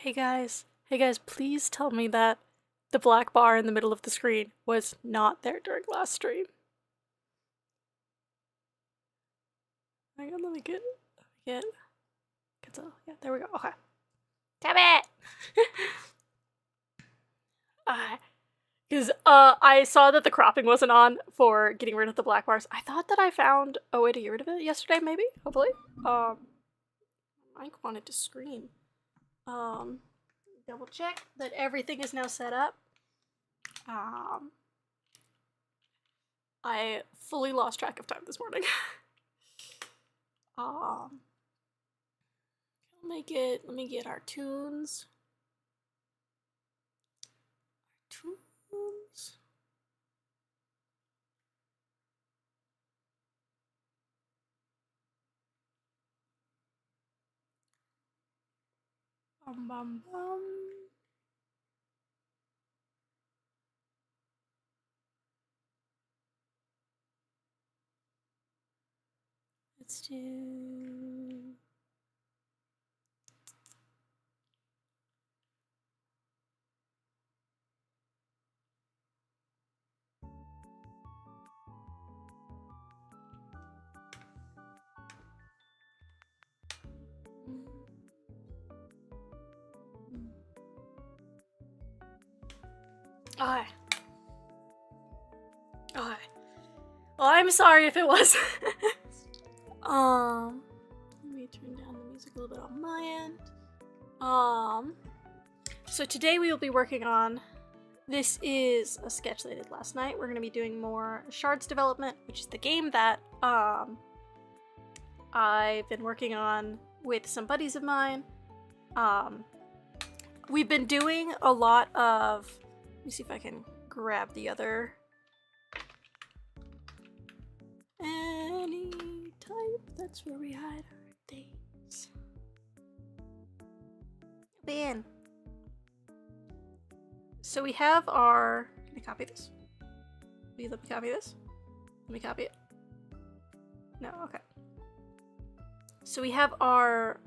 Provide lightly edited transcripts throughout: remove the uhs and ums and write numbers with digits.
Hey guys, please tell me that the black bar in the middle of the screen was not there during last stream. Hang on, let me get, yeah, there we go, okay. Damn it! Because I saw that the cropping wasn't on for getting rid of the black bars. I thought that I found a way to get rid of it yesterday, maybe, hopefully. Mike wanted to scream. Double check that everything is now set up. I fully lost track of time this morning. Let me get our tunes. Bum bum bum. Let's do... Okay. Okay. Well, I'm sorry if it was. Let me turn down the music a little bit on my end. So today we will be working on, this is a sketch that I did last night. We're going to be doing more Shards development, which is the game that, I've been working on with some buddies of mine. We've been doing a lot of, let me see if I can grab the other, any type, that's where we hide our things. Man. So we have our, can I copy this? Will you let me copy this? Let me copy it. No, okay. So we have our,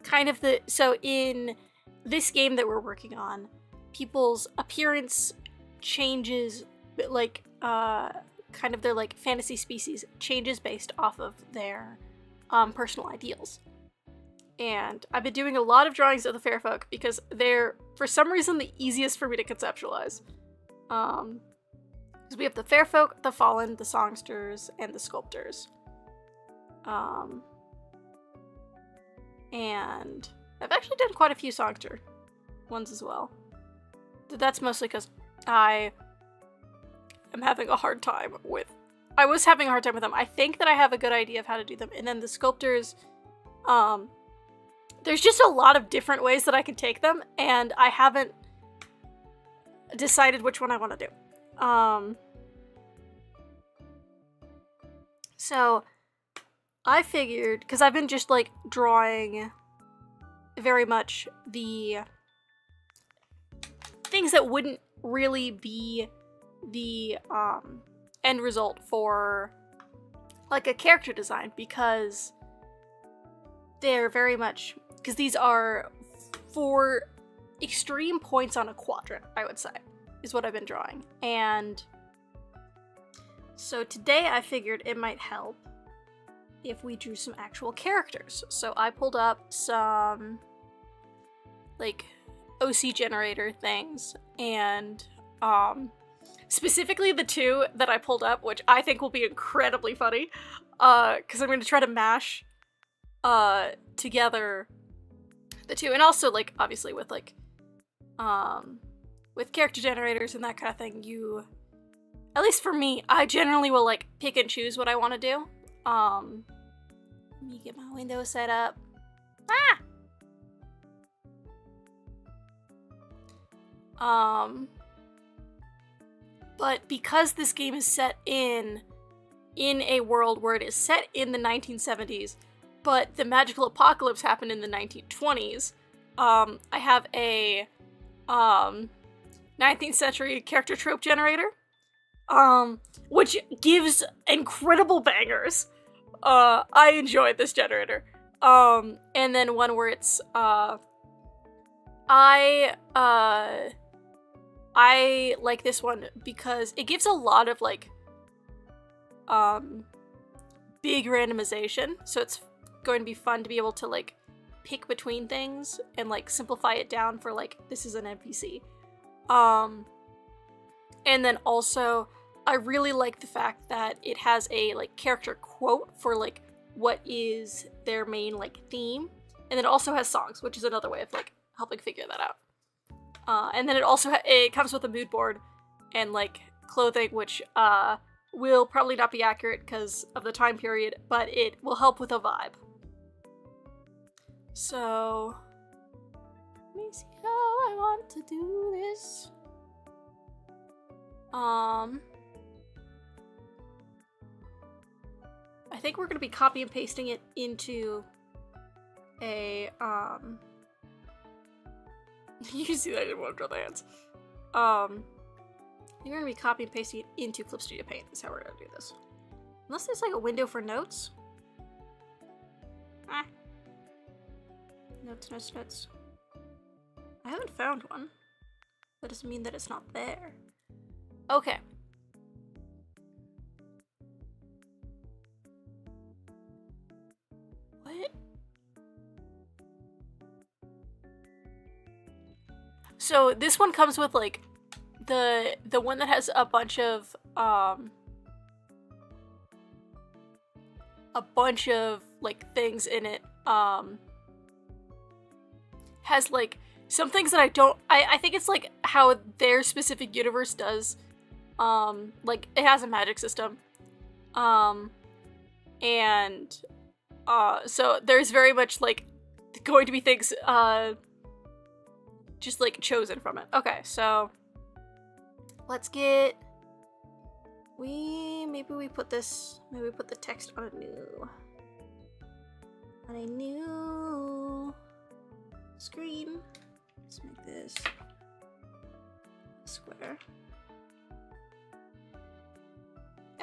kind of the, so in this game that we're working on, people's appearance changes, like, kind of their, like, fantasy species changes based off of their, personal ideals. And I've been doing a lot of drawings of the fair folk because they're, for some reason, the easiest for me to conceptualize. Because we have the fair folk, the fallen, the songsters, and the sculptors. And I've actually done quite a few songster ones as well. That's mostly because I am having a hard time with, I was having a hard time with them. I think that I have a good idea of how to do them. And then the sculptors, there's just a lot of different ways that I can take them, and I haven't decided which one I want to do. So I figured, because I've been just, like, drawing very much the things that wouldn't really be the end result for, like, a character design, because they're very much, because these are 4 extreme points on a quadrant, I would say, is what I've been drawing. And so today I figured it might help if we drew some actual characters. So I pulled up some, like, OC generator things, and specifically the 2 that I pulled up, which I think will be incredibly funny, because I'm going to try to mash together the 2, and also, like, obviously with, like, with character generators and that kind of thing, you, at least for me, I generally will, like, pick and choose what I want to do. Let me get my window set up. But because this game is set in a world where it is set in the 1970s, but the magical apocalypse happened in the 1920s, I have a 19th century character trope generator, which gives incredible bangers. I enjoyed this generator. And then one where it's I like this one because it gives a lot of like big randomization, so it's going to be fun to be able to like pick between things and like simplify it down for like this is an NPC. And then also I really like the fact that it has a like character quote for like what is their main like theme, and then it also has songs, which is another way of like helping figure that out. And then it also it comes with a mood board and like clothing, which will probably not be accurate because of the time period, but it will help with a vibe. So let me see how I want to do this. I think we're gonna be copy and pasting it into a you can see that I didn't want to draw the hands. You're gonna be copy and pasting it into Clip Studio Paint. That's how we're gonna do this. Unless there's like a window for notes. Notes. I haven't found one. That doesn't mean that it's not there. Okay. What? So this one comes with like the one that has a bunch of like things in it. Has like some things that I think it's like how their specific universe does. Like it has a magic system. And so there's very much like going to be things just like chosen from it. Okay, so let's get maybe we put the text on a new screen. Let's make this a square.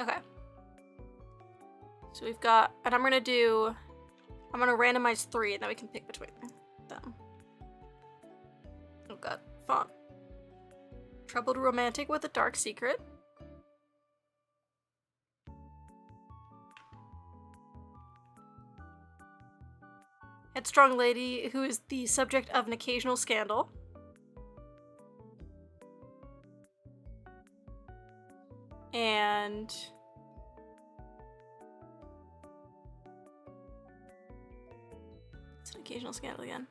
Okay. So we've got, and I'm gonna randomize 3 and then we can pick between them. Oh god, font. Troubled romantic with a dark secret. Headstrong lady who is the subject of an occasional scandal. And it's an occasional scandal again.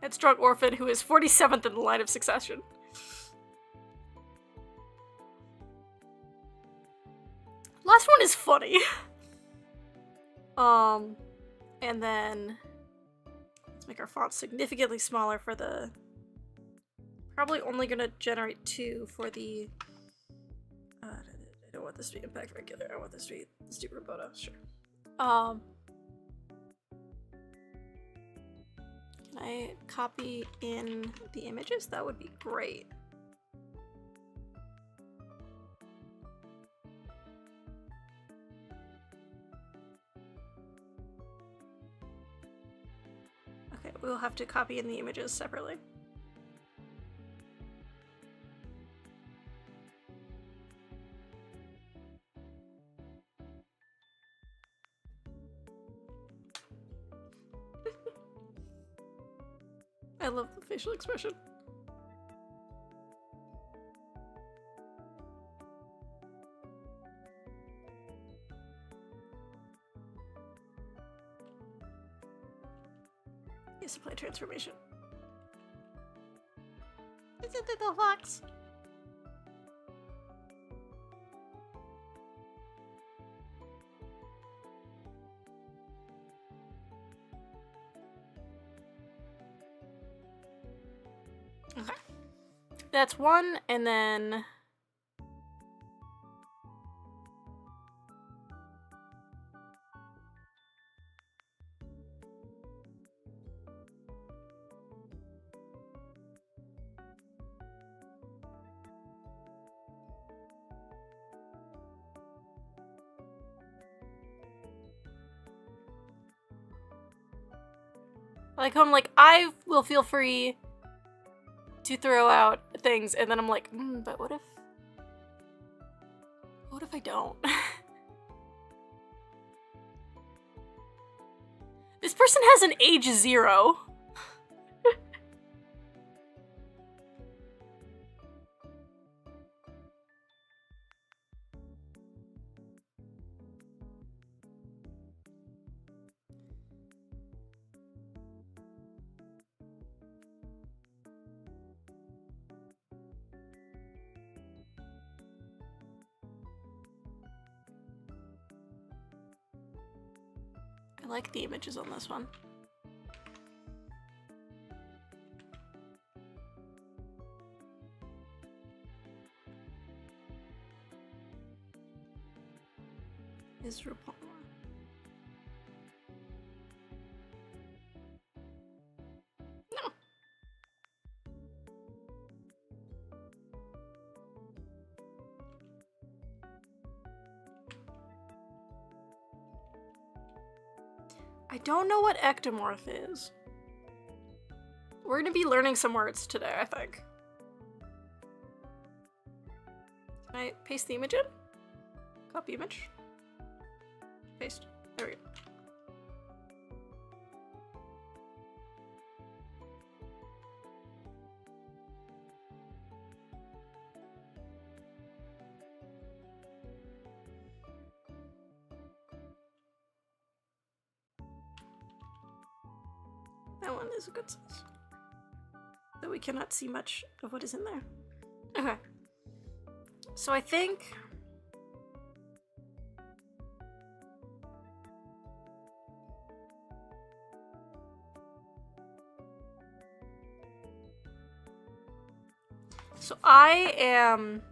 Headstrong orphan who is 47th in the line of succession. Last one is funny. And then let's make our font significantly smaller for the. Probably only gonna generate 2 for the. I don't want this to be impact regular. I want this to be. Let's do Roboto. Sure. Can I copy in the images? That would be great. Okay, we'll have to copy in the images separately. I love the facial expression. Yes, apply transformation. Is it the fox? Okay. That's one, and then Like, I'm like, I will feel free to throw out things, and then I'm like, but what if I don't? This person has an age 0. I like the images on this one. Is RuPaul. No. I don't know what ectomorph is. We're gonna be learning some words today, I think. Can I paste the image in? Copy image. Paste. There we go. That one is a good size. Though we cannot see much of what is in there. Okay. So I think... So I am...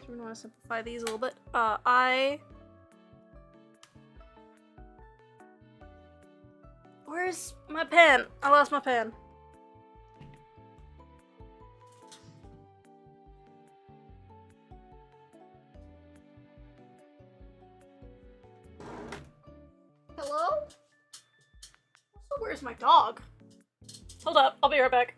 I'm gonna want to simplify these a little bit. Where's my pen? I lost my pen. Hello? Also, where's my dog? Hold up, I'll be right back.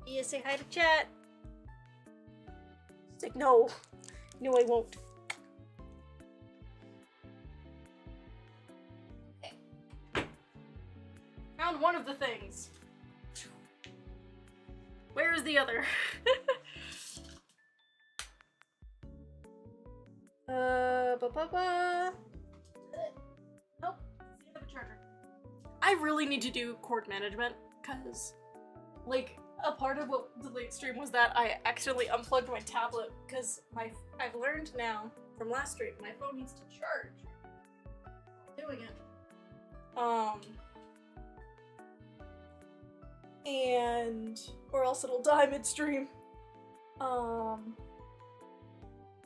Yeah, say hi to chat. It's like, no. No, I won't. Okay. Found one of the things. Where is the other? Nope. It's the other charger. I really need to do cord management, because, like, a part of what the late stream was that I accidentally unplugged my tablet, because I've learned now from last stream my phone needs to charge while doing it. And or else it'll die midstream.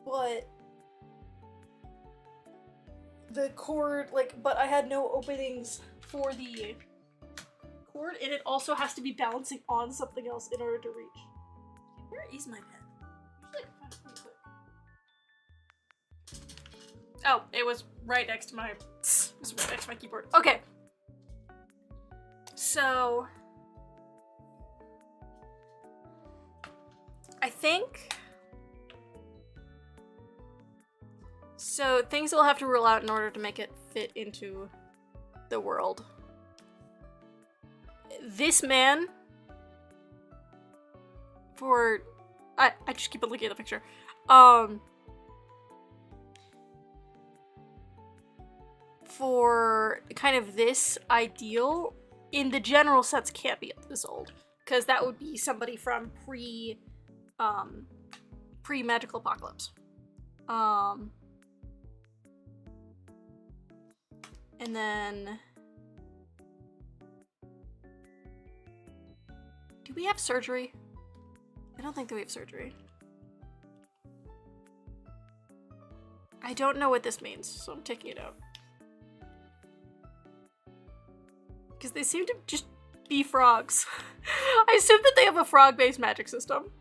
But the cord, like, but I had no openings for the cord, and it also has to be balancing on something else in order to reach. Where is my pen? Usually I can find it pretty quick. Oh, it was right next to my keyboard. Okay. So I think so things we'll have to rule out in order to make it fit into the world. This man, for I just keep on looking at the picture. For kind of this ideal, in the general sense, can't be this old, because that would be somebody from pre-magical apocalypse. And then, do we have surgery? I don't think that we have surgery. I don't know what this means, so I'm taking it out. because they seem to just be frogs. I assume that they have a frog-based magic system.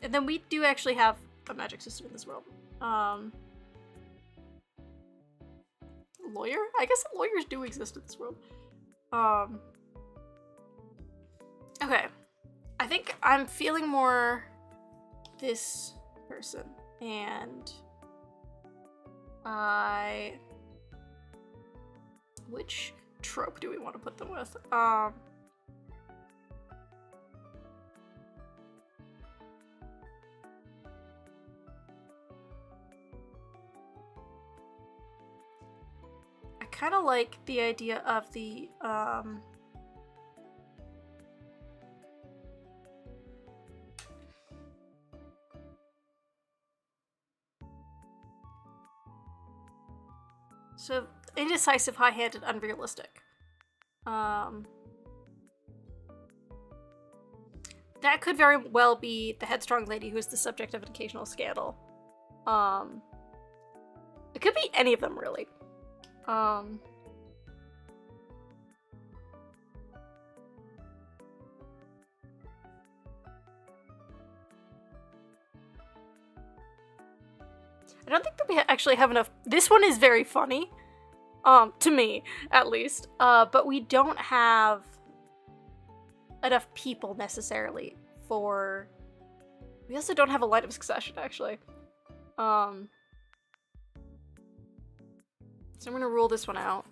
And then we do actually have a magic system in this world. Lawyer? I guess lawyers do exist in this world. Okay. I think I'm feeling more this person. And which trope do we want to put them with? I kind of like the idea of the so indecisive, high-handed, unrealistic. That could very well be the headstrong lady who is the subject of an occasional scandal. It could be any of them, really. I don't think that we actually have enough. This one is very funny, to me, at least. But we don't have enough people necessarily for. We also don't have a line of succession, actually. So I'm gonna rule this one out.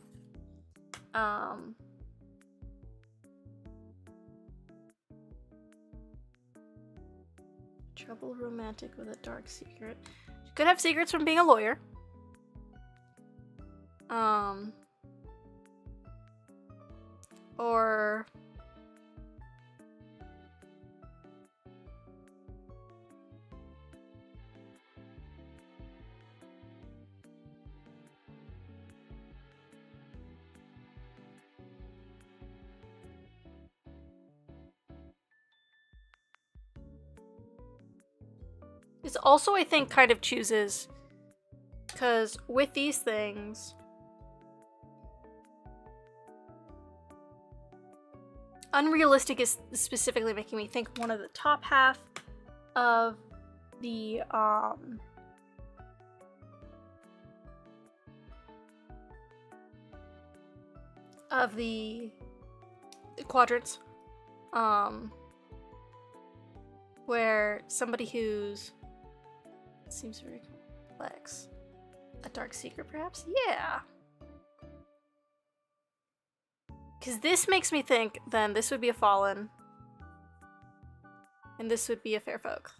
Trouble romantic with a dark secret. She could have secrets from being a lawyer. Or this also, I think, kind of chooses, because with these things, unrealistic is specifically making me think one of the top half of the quadrants, where somebody who's seems very complex, a dark secret perhaps, yeah. Because this makes me think then this would be a fallen, and this would be a fair folk.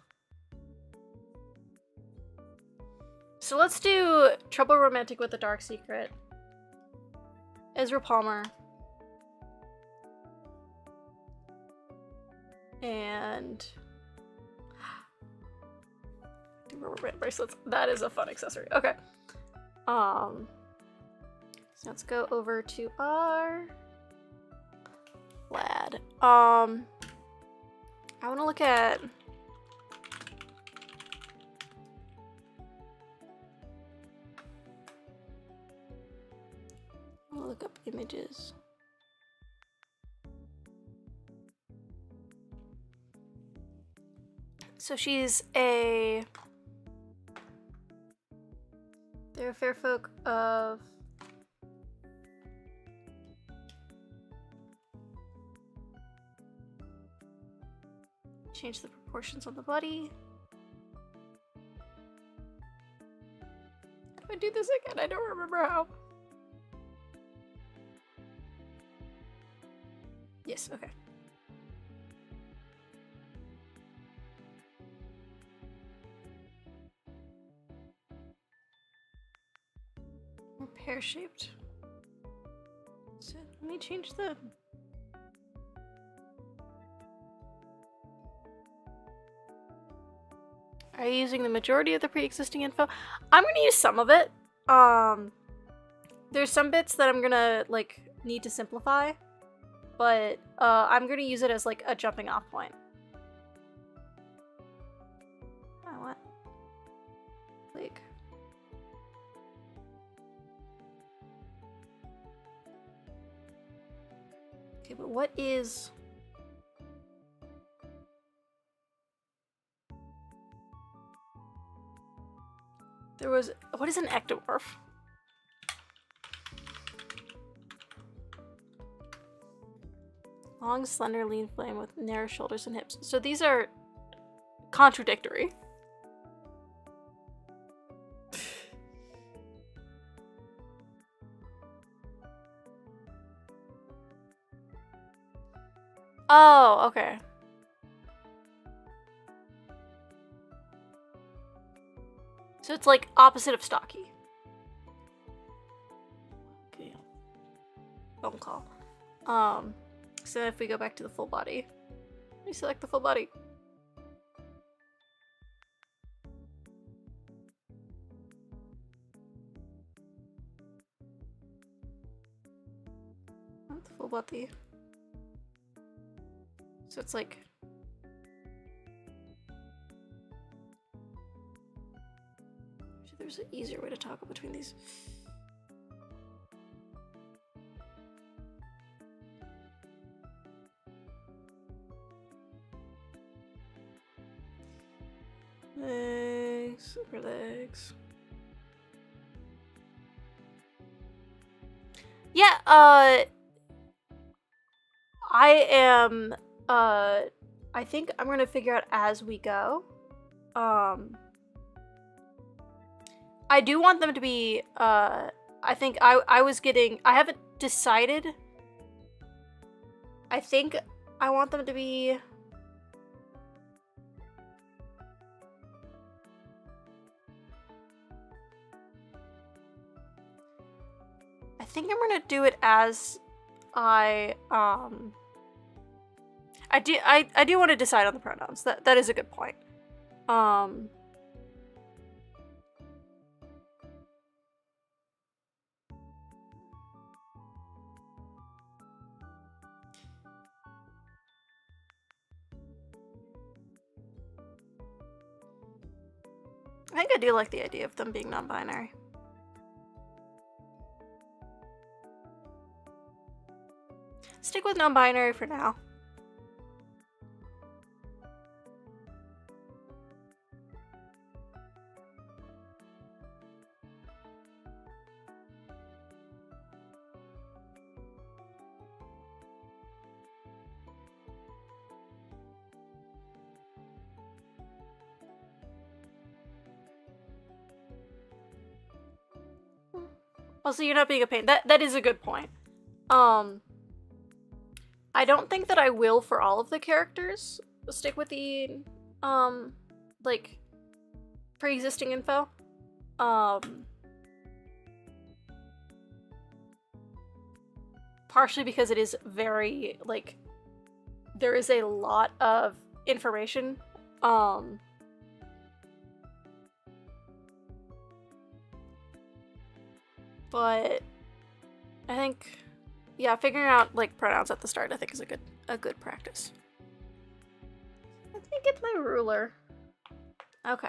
So let's do Trouble Romantic with a Dark Secret. Ezra Palmer. And do rubber band bracelets. That is a fun accessory. Okay. So let's go over to our lad. I want to look at look up images. So she's they're a fair folk of change the proportions on the body. How do I do this again? I don't remember how. Yes, okay. More pear-shaped. So let me change the... Are you using the majority of the pre-existing info? I'm gonna use some of it. There's some bits that I'm gonna, like, need to simplify. But, I'm gonna use it as, like, a jumping off point. Oh, what? Like... Okay, but what is... There was... What is an ectomorph? Long, slender, lean flame with narrow shoulders and hips. So these are contradictory. Oh, okay. So it's like opposite of stocky. Okay. Phone call. So if we go back to the full body, we select the full body. Not the full body. So it's like... There's an easier way to toggle between these. Legs, upper legs. Yeah, I am, I think I'm gonna figure out as we go. I do want them to be, I think I was getting, I haven't decided. I think I want them to be... I think I'm gonna do it as I do want to decide on the pronouns. That is a good point. I think I do like the idea of them being non-binary. Stick with non-binary for now. Also, you're not being a pain. That is a good point. I don't think that I will for all of the characters stick with the like pre-existing info. Partially because it is very like there is a lot of information. But I think, yeah, figuring out like pronouns at the start I think is a good practice. I think it's my ruler. Okay.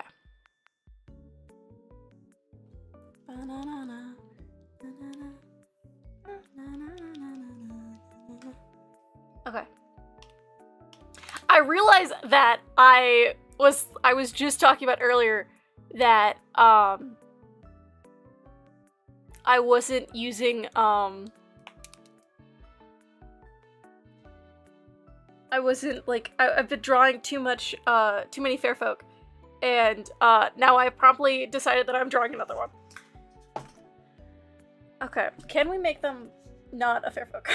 Okay. I realize that I was just talking about earlier that I wasn't using I wasn't like I've been drawing too much too many fair folk, and now I promptly decided that I'm drawing another one. Okay, can we make them not a fair folk?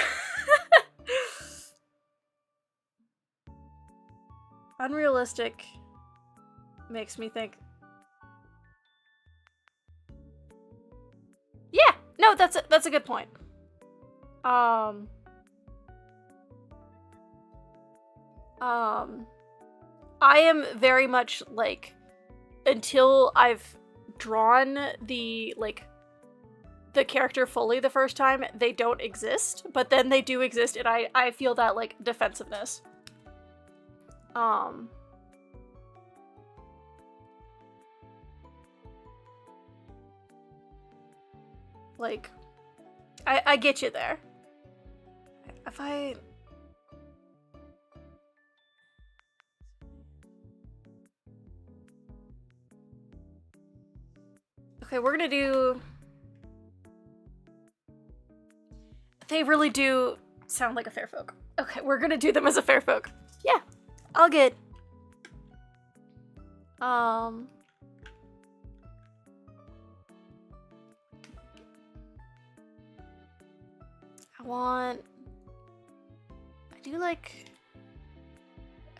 Unrealistic makes me think. Yeah, no, that's a good point. I am very much like, until I've drawn the like the character fully the first time, they don't exist, but then they do exist, and I feel that like defensiveness. Like, I get you there. If I Okay, we're gonna do... They really do sound like a fair folk. Okay, we're gonna do them as a fair folk. Yeah, all good. I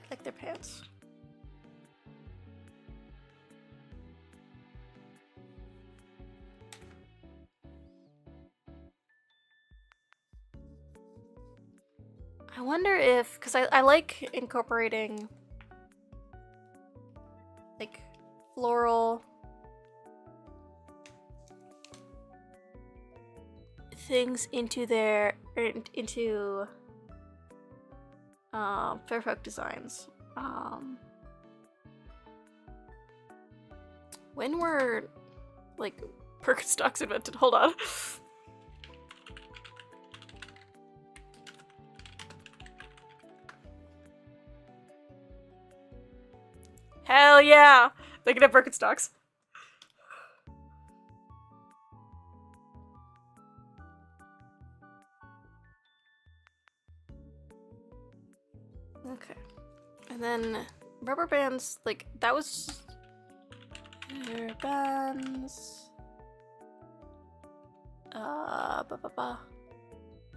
like their pants. I wonder if, because I like incorporating like floral things into their, into Fairfolk designs. When were like Birkenstocks invented? Hold on. Hell yeah! They can have Birkenstocks. Okay. And then rubber bands, like, that was... Rubber bands... I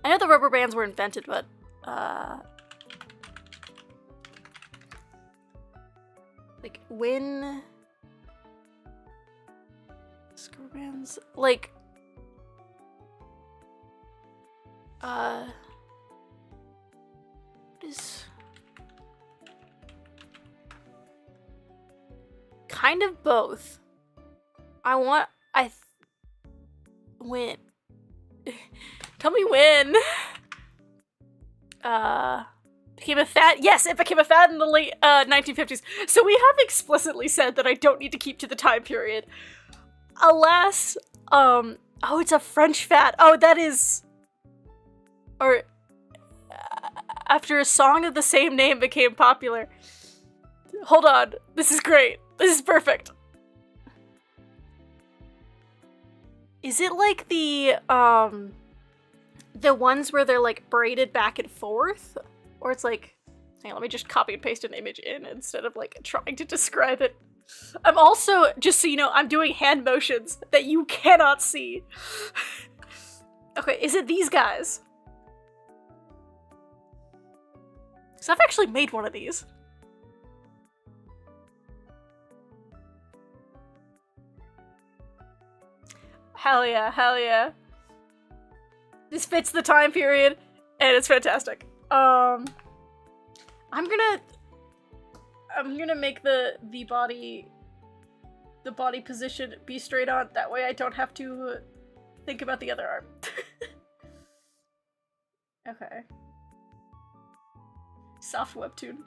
know the rubber bands were invented, but, like, when... Rubber bands... Like... What is... Kind of both. When? Tell me when. Became a fad? Yes, it became a fad in the late 1950s. So we have explicitly said that I don't need to keep to the time period. Alas, oh, it's a French fad. Oh, that is... Or... after a song of the same name became popular. Hold on. This is great. This is perfect. Is it like the ones where they're like braided back and forth? Or it's like, hang on, let me just copy and paste an image in instead of like trying to describe it. I'm also, just so you know, I'm doing hand motions that you cannot see. Okay, is it these guys? Because I've actually made one of these. Hell yeah, hell yeah. This fits the time period, and it's fantastic. I'm gonna make the body position be straight on, that way I don't have to think about the other arm. Okay. Soft webtoon.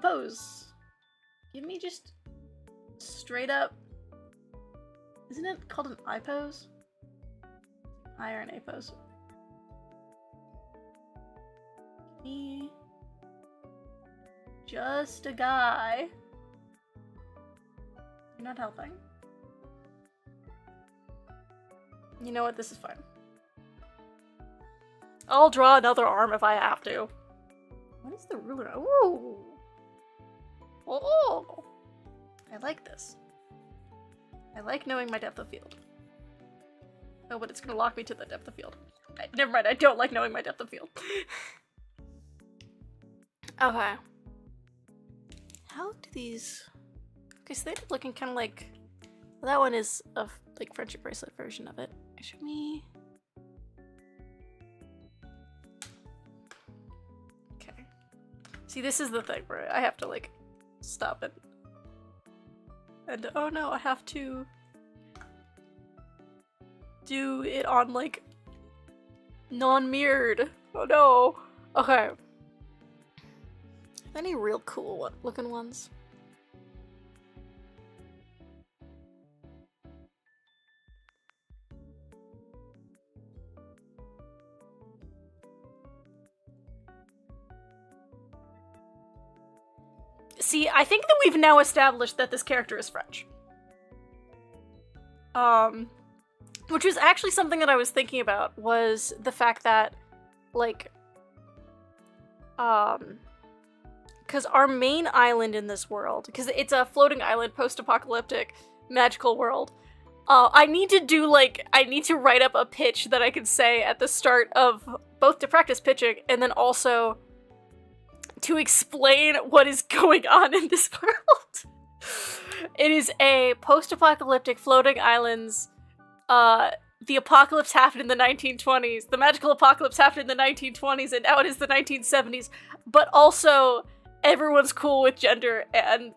Pose. Give me just straight up. Isn't it called an I pose? I or an A pose? Me. Just a guy. You're not helping. You know what? This is fine. I'll draw another arm if I have to. What is the ruler? Ooh! Oh! I like this. I like knowing my depth of field. Oh, but it's gonna lock me to the depth of field. Never mind, I don't like knowing my depth of field. Okay. How do these... Okay, so they're looking kind of like... Well, that one is a like friendship bracelet version of it. Show me... Okay. See, this is the thing where I have to like stop it. And oh no, I have to do it on like non-mirrored. Oh no. Okay. Any real cool looking ones? See, I think that we've now established that this character is French. Which was actually something that I was thinking about, was the fact that, like, because our main island in this world, because it's a floating island, post-apocalyptic, magical world, I need to write up a pitch that I can say at the start of, both to practice pitching, and then also to explain what is going on in this world. It is a post-apocalyptic floating islands. The apocalypse happened in the 1920s. The magical apocalypse happened in the 1920s, and now it is the 1970s. But also, everyone's cool with gender and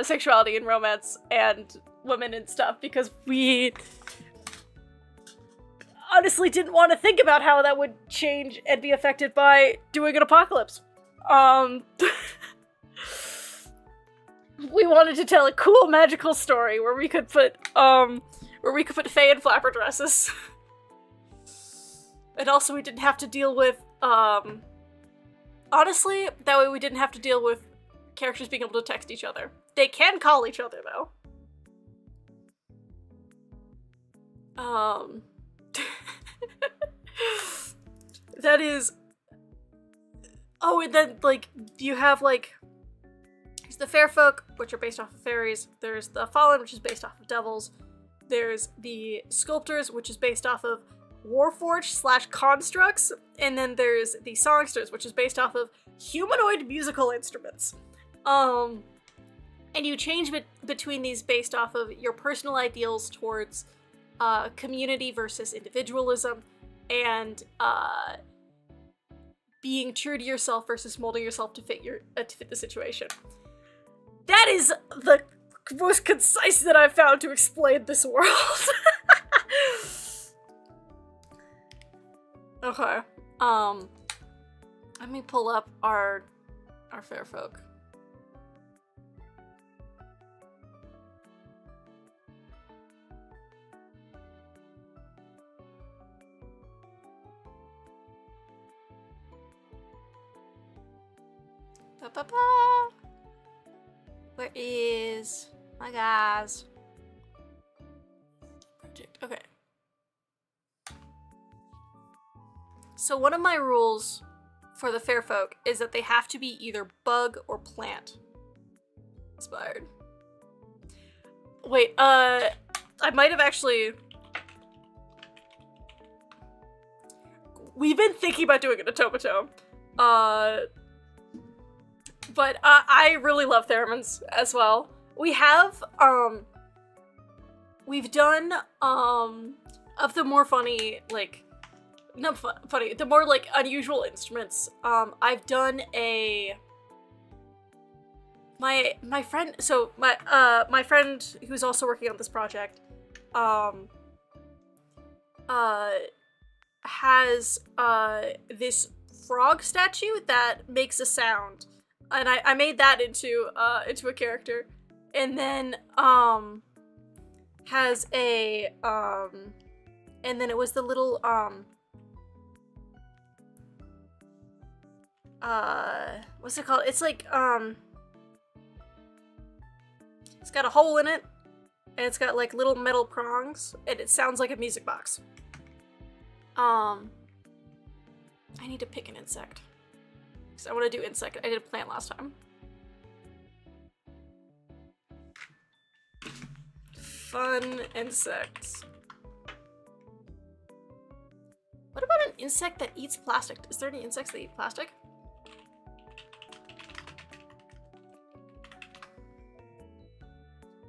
sexuality and romance and women and stuff, because we honestly didn't want to think about how that would change and be affected by doing an apocalypse. We wanted to tell a cool magical story where we could put Fae in flapper dresses. And also we didn't have to deal with, honestly, that way we didn't have to deal with characters being able to text each other. They can call each other, though. That is... Oh, and then, like, you have, like... There's the fair folk, which are based off of fairies. There's the fallen, which is based off of devils. There's the sculptors, which is based off of warforged / constructs. And then there's the songsters, which is based off of humanoid musical instruments. And you change between these based off of your personal ideals towards community versus individualism, and being true to yourself versus molding yourself to fit the situation. That is the most concise that I've found to explain this world. Okay. Let me pull up our fair folk. Ba-ba-ba. Where is my guys? Project. Okay. So one of my rules for the fair folk is that they have to be either bug or plant inspired. Wait, I might have actually... We've been thinking about doing an automaton. But I really love theremins as well. We have, we've done, of the more funny, like, not funny, the more, like, unusual instruments, I've done my friend, so, my friend who's also working on this project, has, this frog statue that makes a sound. And I made that into a character. And then, has a, and then it was the little, what's it called? It's like, it's got a hole in it, and it's got, like, little metal prongs, and it sounds like a music box. I need to pick an insect. Because I want to do insect. I did a plant last time. Fun insects. What about an insect that eats plastic? Is there any insects that eat plastic?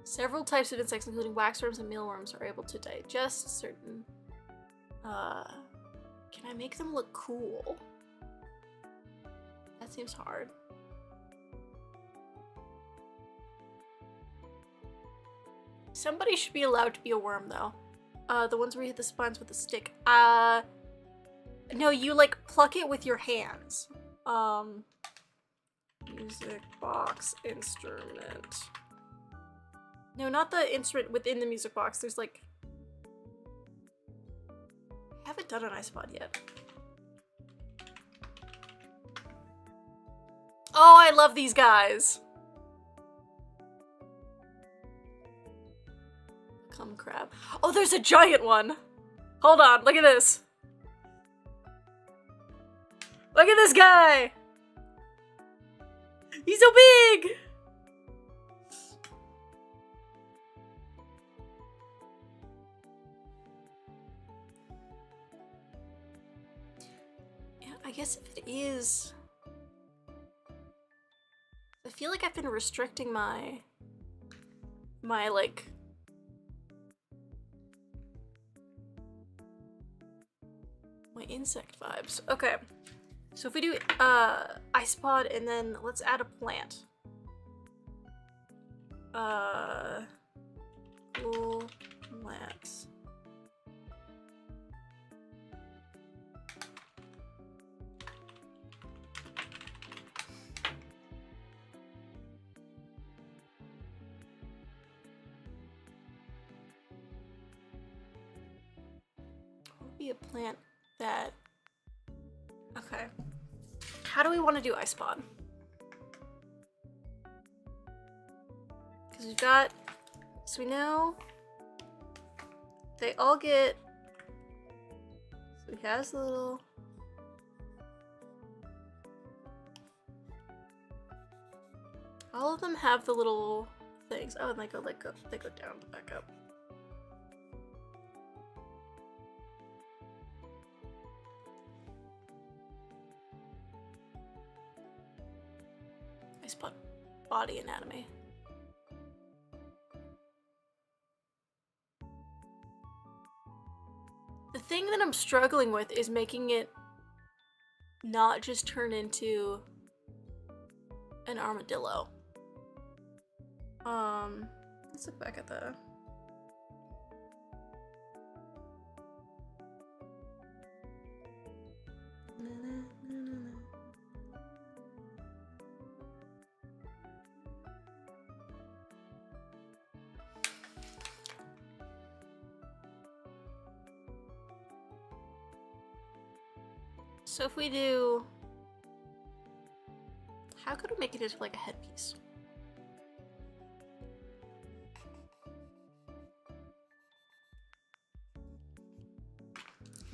Several types of insects, including waxworms and mealworms, are able to digest certain... Can I make them look cool? That seems hard. Somebody should be allowed to be a worm, though. The ones where you hit the spines with a stick. No, you, like, pluck it with your hands. Music box instrument. No, not the instrument within the music box. There's, like... I haven't done an iPod yet. Oh, I love these guys. Cum crab. Oh, there's a giant one! Hold on, look at this. Look at this guy! He's so big! Yeah, I guess if it is... I feel like I've been restricting my like... my insect vibes. Okay. So if we do ice pod and then let's add a plant. Cool plants. What would be a plant that... Okay. How do we want to do ice pod? Because we've got... So we know... They all get... So he has the little... All of them have the little things. Oh, and they go down to back up. Ice pod body anatomy. The thing that I'm struggling with is making it not just turn into an armadillo. Let's look back at the... So if we do... How could we make it into like a headpiece?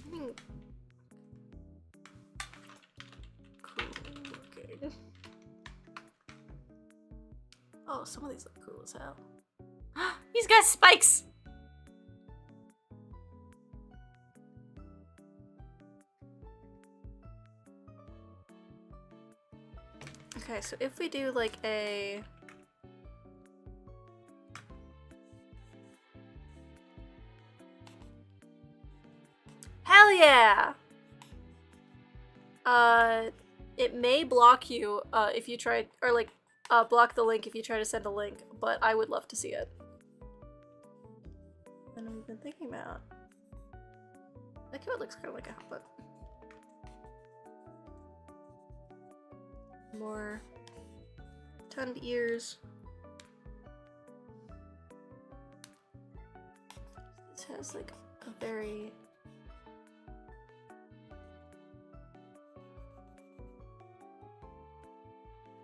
I mean... Cool looking. Oh, some of these look cool as hell. He's got spikes! Okay, so if we do like a... Hell yeah! It may block you if you try, or like block the link if you try to send a link, but I would love to see it. And I've been thinking about... I think it looks kind of like a but more toned ears. This has like a very...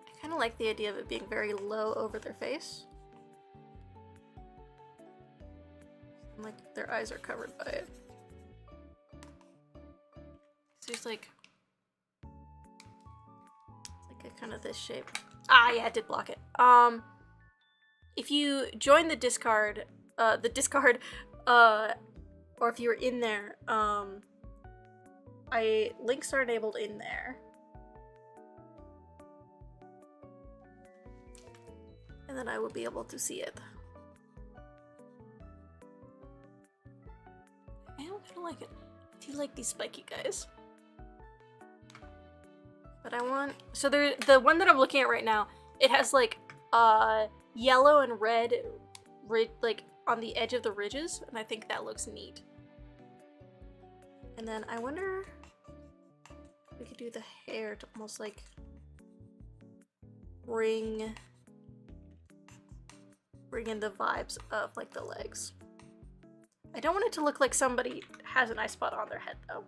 I kind of like the idea of it being very low over their face. And like their eyes are covered by it. So it's like a kind of this shape. Ah, yeah, it did block it. If you join the Discord, or if you were in there, links are enabled in there. And then I will be able to see it. I don't kind of like it. I do like these spiky guys. But I want... So the one that I'm looking at right now, it has like yellow and red like on the edge of the ridges, and I think that looks neat. And then I wonder if we could do the hair to almost like bring in the vibes of like the legs. I don't want it to look like somebody has an eye spot on their head though.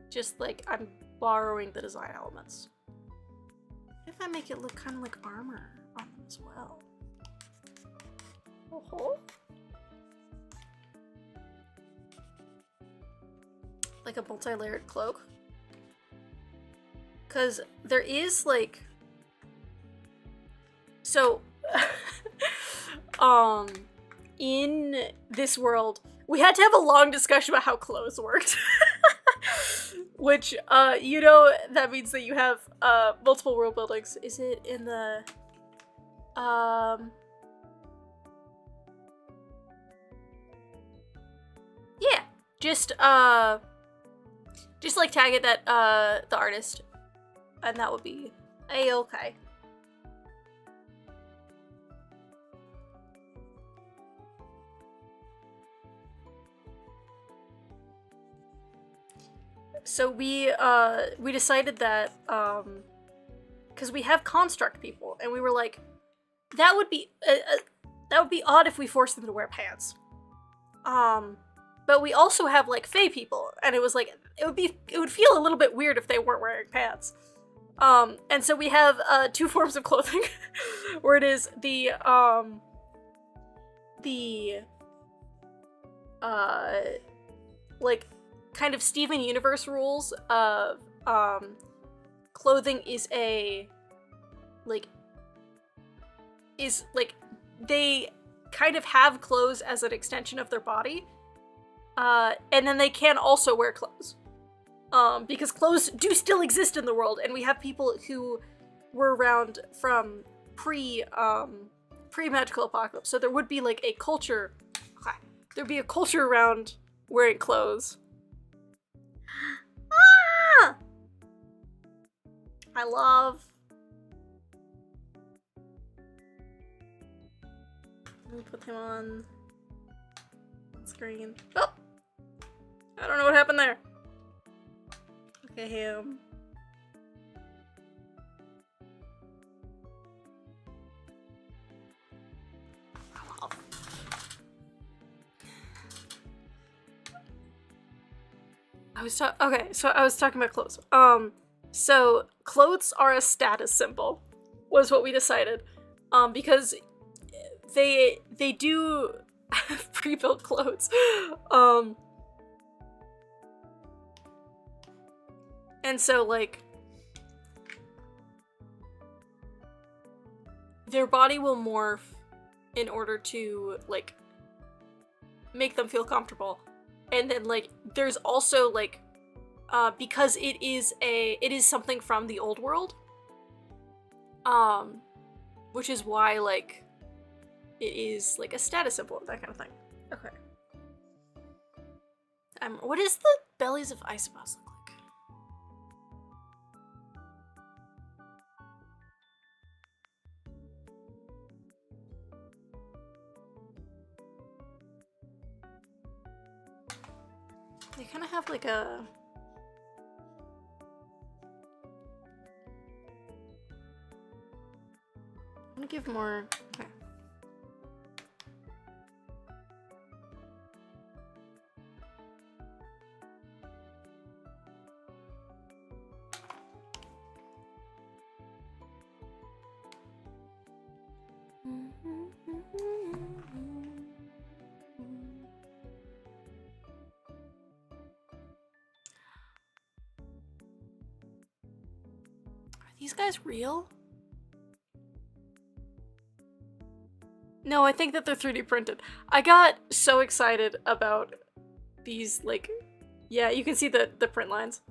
Just like I'm borrowing the design elements. What if I make it look kind of like armor on them as well? Oh. like a multi-layered cloak. Cause there is like, so in this world, we had to have a long discussion about how clothes worked. Which, you know, that means that you have multiple world buildings. Is it in the yeah, just like tag it that the artist, and that would be a-okay. So we decided that because we have construct people, and we were like, that would be odd if we forced them to wear pants. But we also have like fae people, and it was like it would feel a little bit weird if they weren't wearing pants. And so we have two forms of clothing, where it is the like kind of Steven Universe rules of clothing is they kind of have clothes as an extension of their body, and then they can also wear clothes, because clothes do still exist in the world, and we have people who were around from pre-magical apocalypse, so there would be like a culture. There'd be a culture around wearing clothes. Ah! I love. Let me put him on screen. Oh! I don't know what happened there. Look at him. I was talking about clothes. So clothes are a status symbol, was what we decided. Because they do have pre-built clothes. And so like their body will morph in order to like make them feel comfortable. And then like there's also like because it is something from the old world, which is why like it is like a status symbol, that kind of thing. Okay. What does the bellies of isopods look like? They kind of have like a... I'm gonna give more... Okay. Are these guys real? No, I think that they're 3D printed. I got so excited about these, like, yeah, you can see the print lines.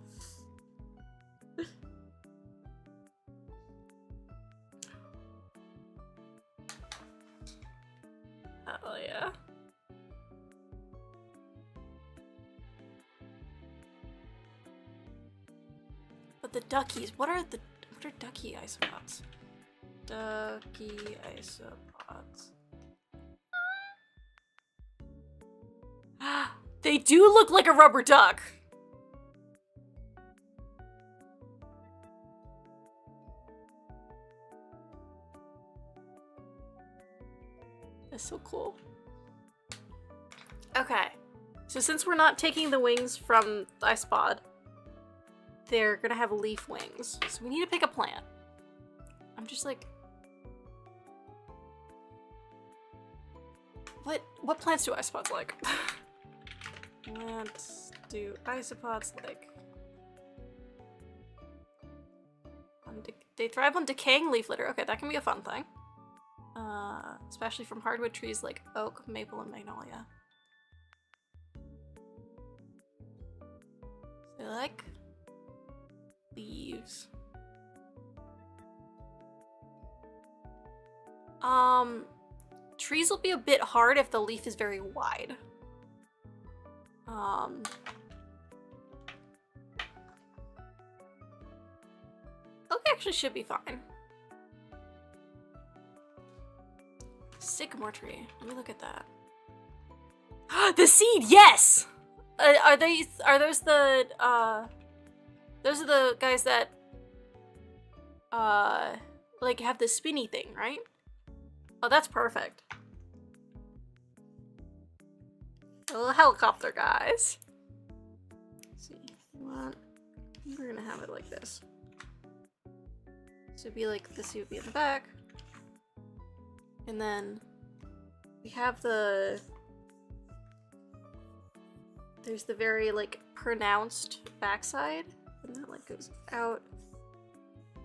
Oh yeah. But the duckies, what are ducky isopods? Ducky isopods. They do look like a rubber duck. That's so cool. Okay, so since we're not taking the wings from the isopod, they're gonna have leaf wings. So we need to pick a plant. I'm just like... What plants do isopods like? Plants do isopods like... They thrive on decaying leaf litter. Okay, that can be a fun thing. Especially from hardwood trees like oak, maple, and magnolia. So I like leaves. Trees will be a bit hard if the leaf is very wide. Oak actually should be fine. Sycamore tree. Let me look at that. The seed, yes! Are those the guys that like have the spinny thing, right? Oh, that's perfect. A little helicopter, guys. Let's see what we're gonna have it like this. So it'd be like this would be in the back. And then we have there's the very like pronounced backside, and that like goes out.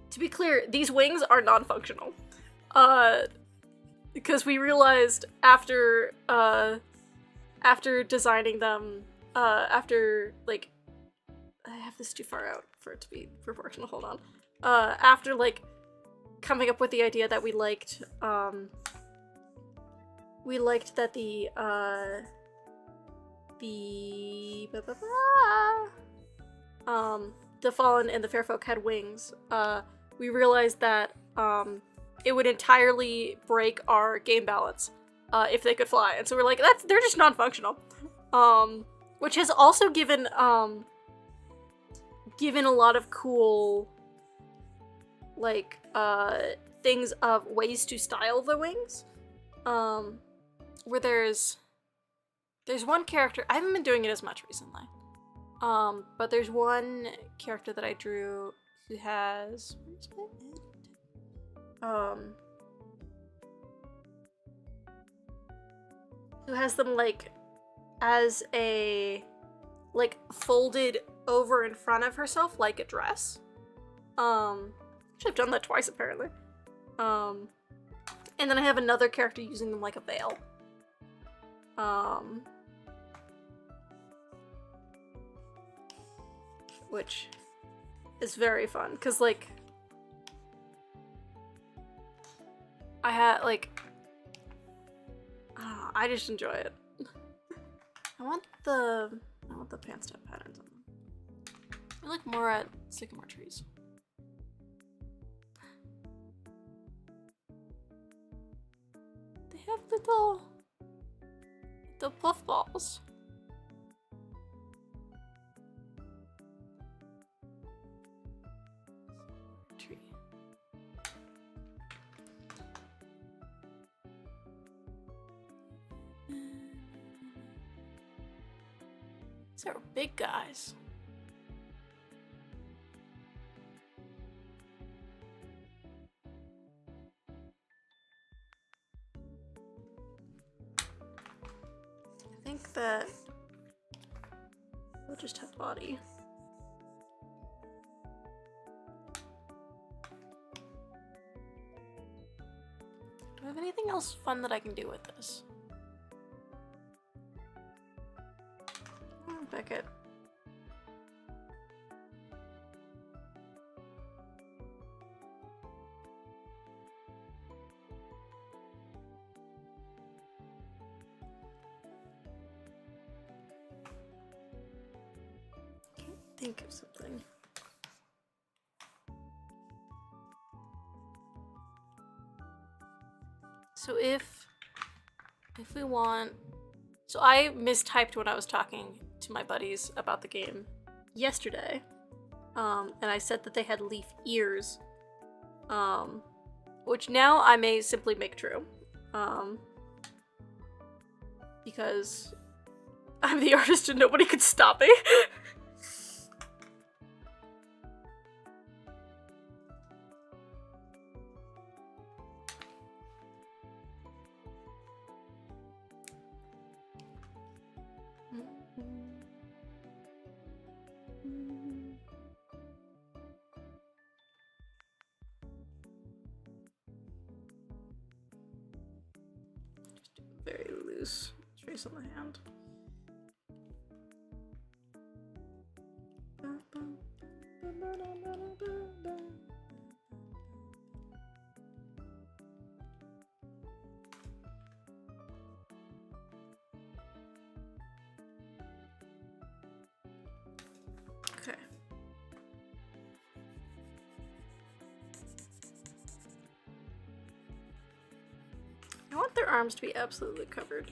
To be clear, these wings are non-functional. Because we realized after designing them, after like, I have this too far out for it to be proportional, hold on. After like coming up with the idea that we liked that the Fallen and the Fairfolk had wings, we realized that it would entirely break our game balance if they could fly, and so we're like, they're just non-functional, which has also given a lot of cool like things of ways to style the wings, where there's one character, I haven't been doing it as much recently, but there's one character that I drew who has them like as a like folded over in front of herself like a dress. I've done that twice apparently. And then I have another character using them like a veil. Which is very fun, because like I had like I just enjoy it. I want the pants type patterns on them. I look more at sycamore trees. They have little puff balls. Tree. These are big guys. I think that we'll just have body. Do I have anything else fun that I can do with this? Beckett. Can't think of something. So if we want, so I mistyped when I was talking to my buddies about the game yesterday, and I said that they had leaf ears, which now I may simply make true, because I'm the artist and nobody could stop me. use trace on the hand. Okay. I want their arms to be absolutely covered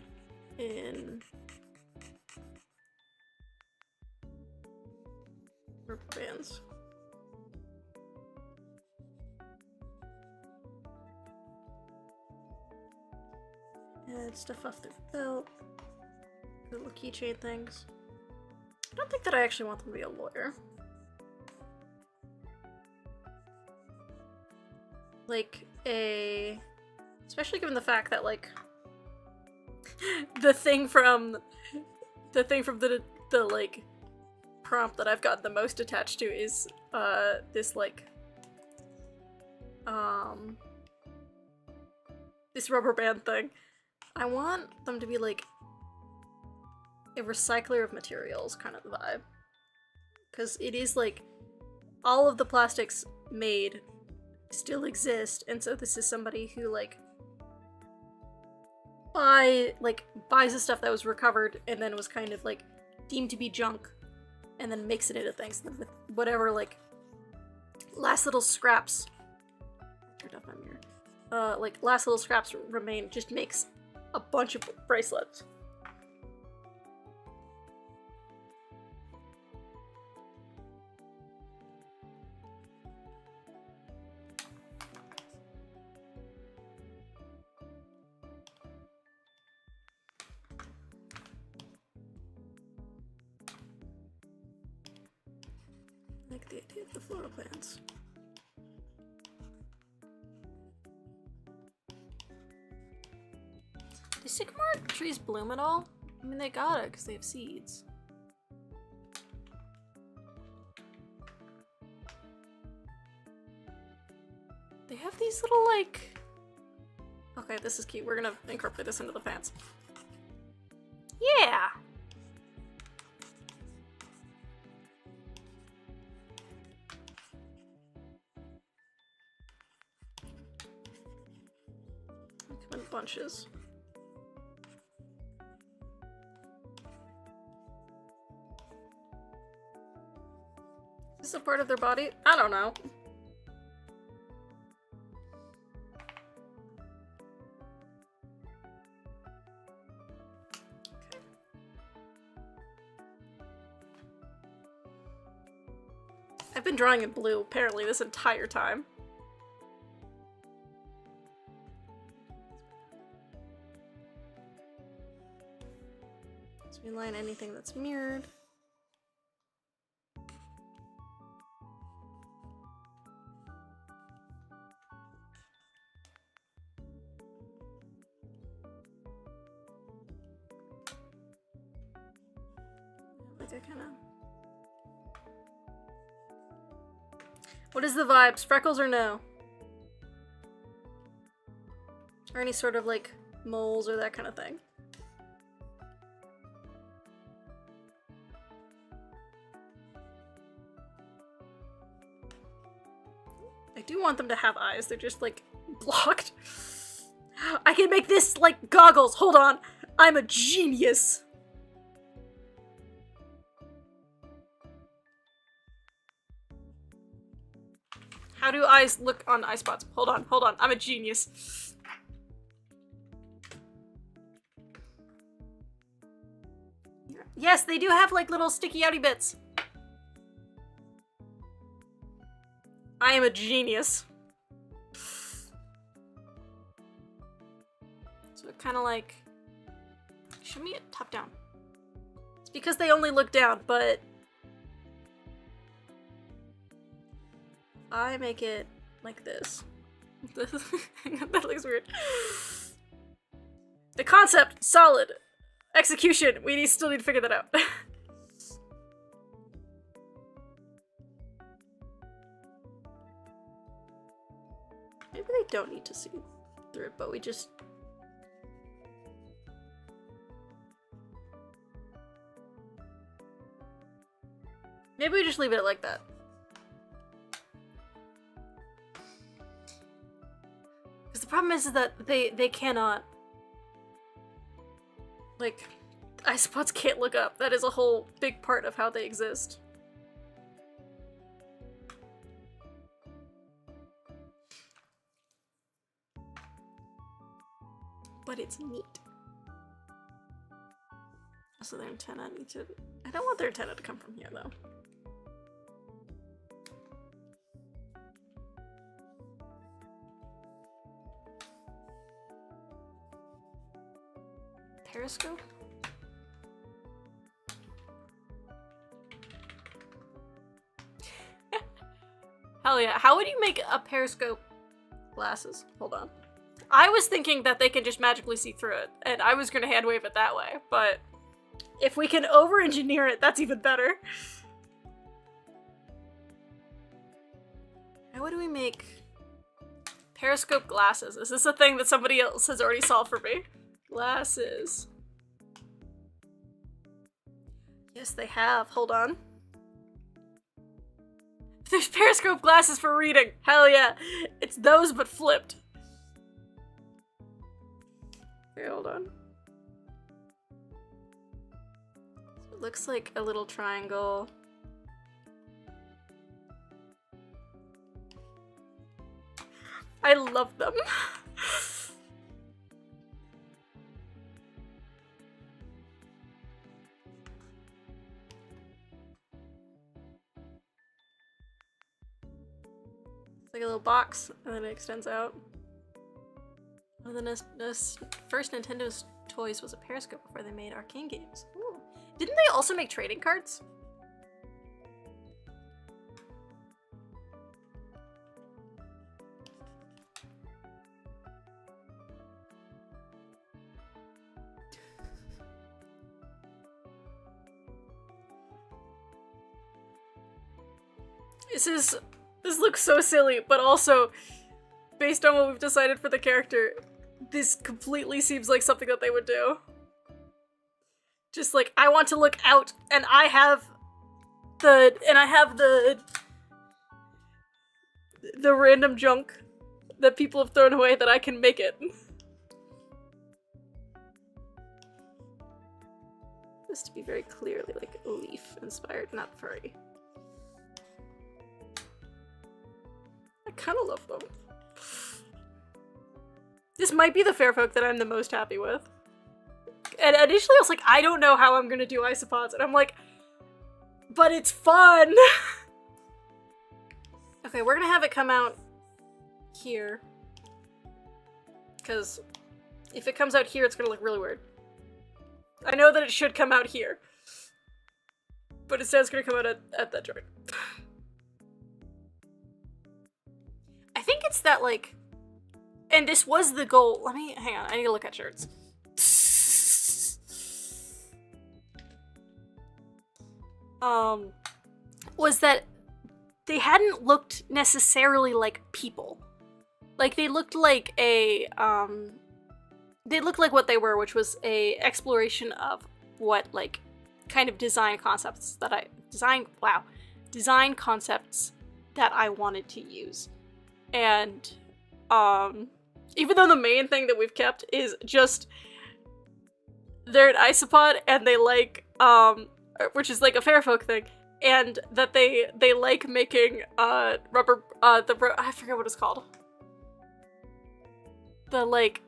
in rubber bands. And stuff off their belt. The little keychain things. I don't think that I actually want them to be a lawyer. Like especially given the fact that like the thing from the like prompt that I've gotten the most attached to is this like this rubber band thing. I want them to be like a recycler of materials kind of vibe. Because it is like all of the plastics made still exist, and so this is somebody who like buys the stuff that was recovered and then was kind of like deemed to be junk and then makes it into things with whatever like last little scraps like last little scraps remain, just makes a bunch of bracelets. I like the idea of the floral plants. Do sycamore trees bloom at all? I mean, they gotta, because they have seeds. They have these little, like... Okay, this is cute. We're gonna incorporate this into the pants. Yeah! They come in bunches. Is this a part of their body? I don't know. I've been drawing in blue, apparently, this entire time. So we line anything that's mirrored. Like I kinda... What is the vibes? Freckles or no? Or any sort of like moles or that kind of thing? I do want them to have eyes, they're just like blocked. I can make this like goggles! Hold on! I'm a genius! How do eyes look on eye spots? Hold on, I'm a genius. Yes, they do have like little sticky outy bits. I am a genius. So it kind of like... Show me it top down. It's because they only look down, but... I make it like this. That looks weird. The concept, solid. Execution, we still need to figure that out. Maybe they don't need to see through it, but we just... Maybe we just leave it like that. Because the problem is that they cannot... Like, isopods can't look up. That is a whole big part of how they exist. But it's neat. So their antenna need to... I don't want their antenna to come from here, though. Periscope? Hell yeah. How would you make a periscope glasses? Hold on. I was thinking that they can just magically see through it, and I was gonna hand wave it that way, but if we can over-engineer it, that's even better. How do we make periscope glasses? Is this a thing that somebody else has already solved for me? Glasses. Yes, they have. Hold on. There's periscope glasses for reading. Hell yeah. It's those, but flipped. Okay, hold on. So it looks like a little triangle. I love them. It's like a little box, and then it extends out. One of the first Nintendo's toys was a periscope before they made arcade games. Ooh. Didn't they also make trading cards? This looks so silly, but also, based on what we've decided for the character, this completely seems like something that they would do. Just like, I want to look out, and I have the random junk that people have thrown away that I can make it. This to be very clearly like leaf inspired, not furry. I kind of love them. This might be the Fairfolk that I'm the most happy with. And initially I was like, I don't know how I'm gonna do isopods. And I'm like, but it's fun! Okay, we're gonna have it come out here. Because if it comes out here, it's gonna look really weird. I know that it should come out here. But instead it's gonna come out at that joint. I think it's that, like... And this was the goal. Let me... Hang on, I need to look at shirts. Was that they hadn't looked necessarily like people. Like, they looked like a, they looked like what they were, which was a exploration of what, like, kind of design concepts that design concepts that I wanted to use. And, even though the main thing that we've kept is just they're an isopod and they like, which is like a Fairfolk thing, and that they like making I forget what it's called. The like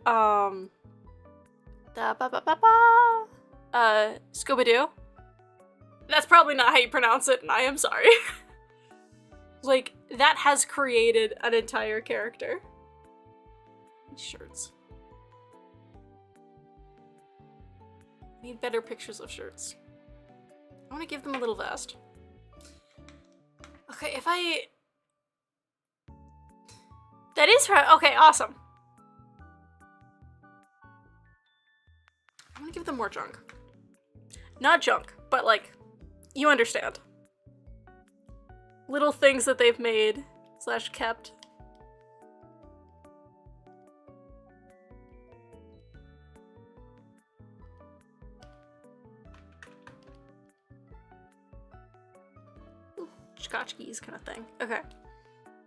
Scooby-Doo. That's probably not how you pronounce it, and I am sorry. Like, that has created an entire character. Shirts. I need better pictures of shirts. I want to give them a little vest. Okay, if I... That is right. Okay, awesome. I want to give them more junk. Not junk, but like, you understand. Little things that they've made / kept. tchotchkes kind of thing. Okay.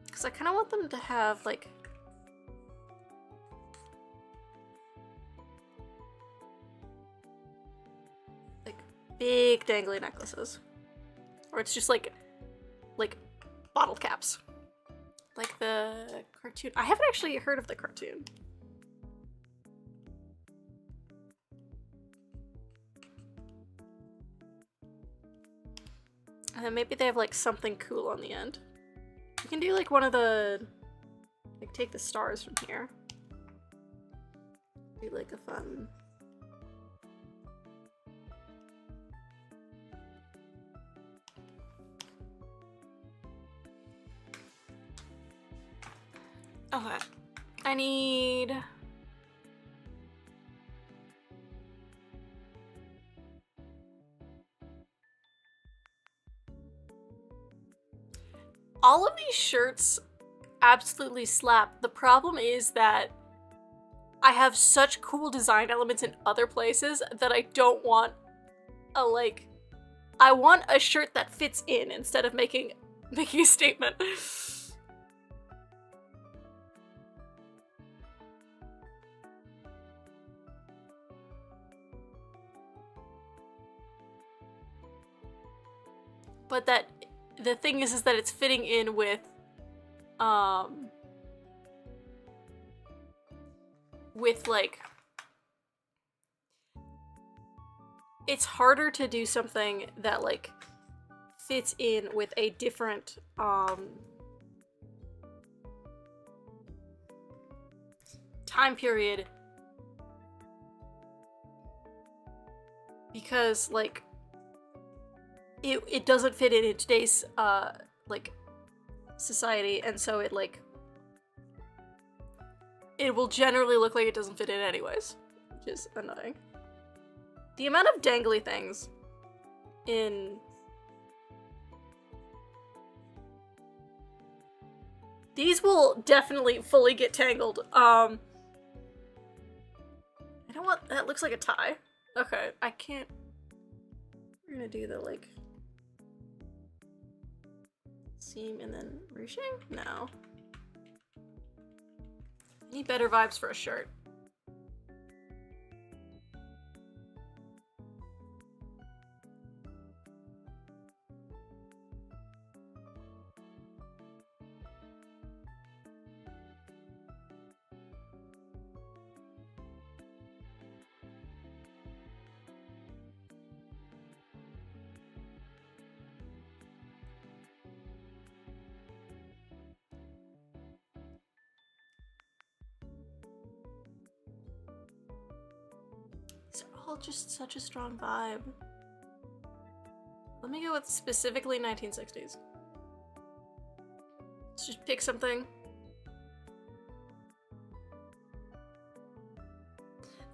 Because I kind of want them to have, like... big dangly necklaces. Or it's just like bottle caps. Like the cartoon. I haven't actually heard of the cartoon. And then maybe they have like something cool on the end. You can do like one of the, like take the stars from here. Do like a fun. Okay. I need... all of these shirts absolutely slap. The problem is that I have such cool design elements in other places that I don't want a, like... I want a shirt that fits in instead of making a statement. But that, the thing is that it's fitting in with like, it's harder to do something that like fits in with a different time period, because like it doesn't fit in today's like society, and so it like it will generally look like it doesn't fit in anyways, which is annoying. The amount of dangly things in these will definitely fully get tangled. I don't want, that looks like a tie. Okay, I can't. We're gonna do the like seam and then ruching? No. I need better vibes for a shirt. All just such a strong vibe. Let me go with specifically 1960s. Let's just pick something.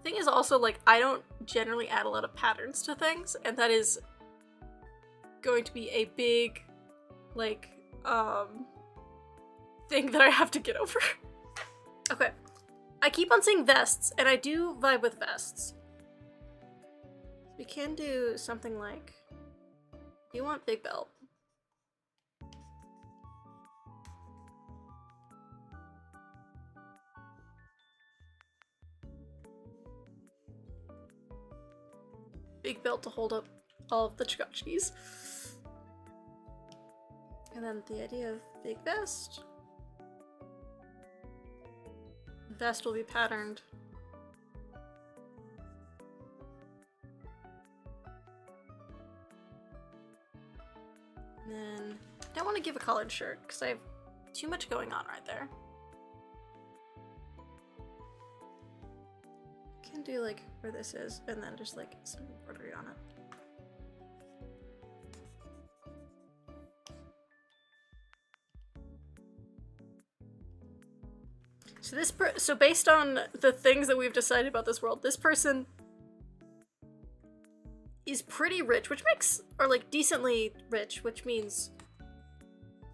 Thing is also, like, I don't generally add a lot of patterns to things, and that is going to be a big, like, thing that I have to get over. Okay. I keep on saying vests, and I do vibe with vests. We can do something like, you want big belt. Big belt to hold up all of the tchotchkes. And then the idea of big vest. Vest will be patterned. And then I don't want to give a collared shirt because I have too much going on right there. Can do like where this is and then just like some embroidery on it. So so based on the things that we've decided about this world, this person is pretty rich, which makes, or like decently rich, which means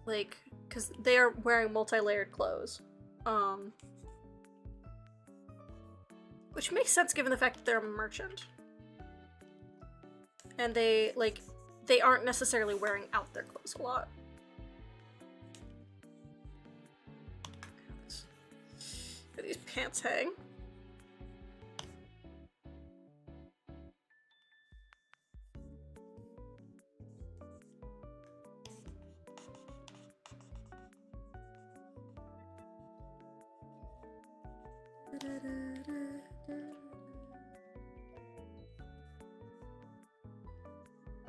like, because they are wearing multi-layered clothes. Which makes sense given the fact that they're a merchant. And they, like, they aren't necessarily wearing out their clothes a lot. Where these pants hang.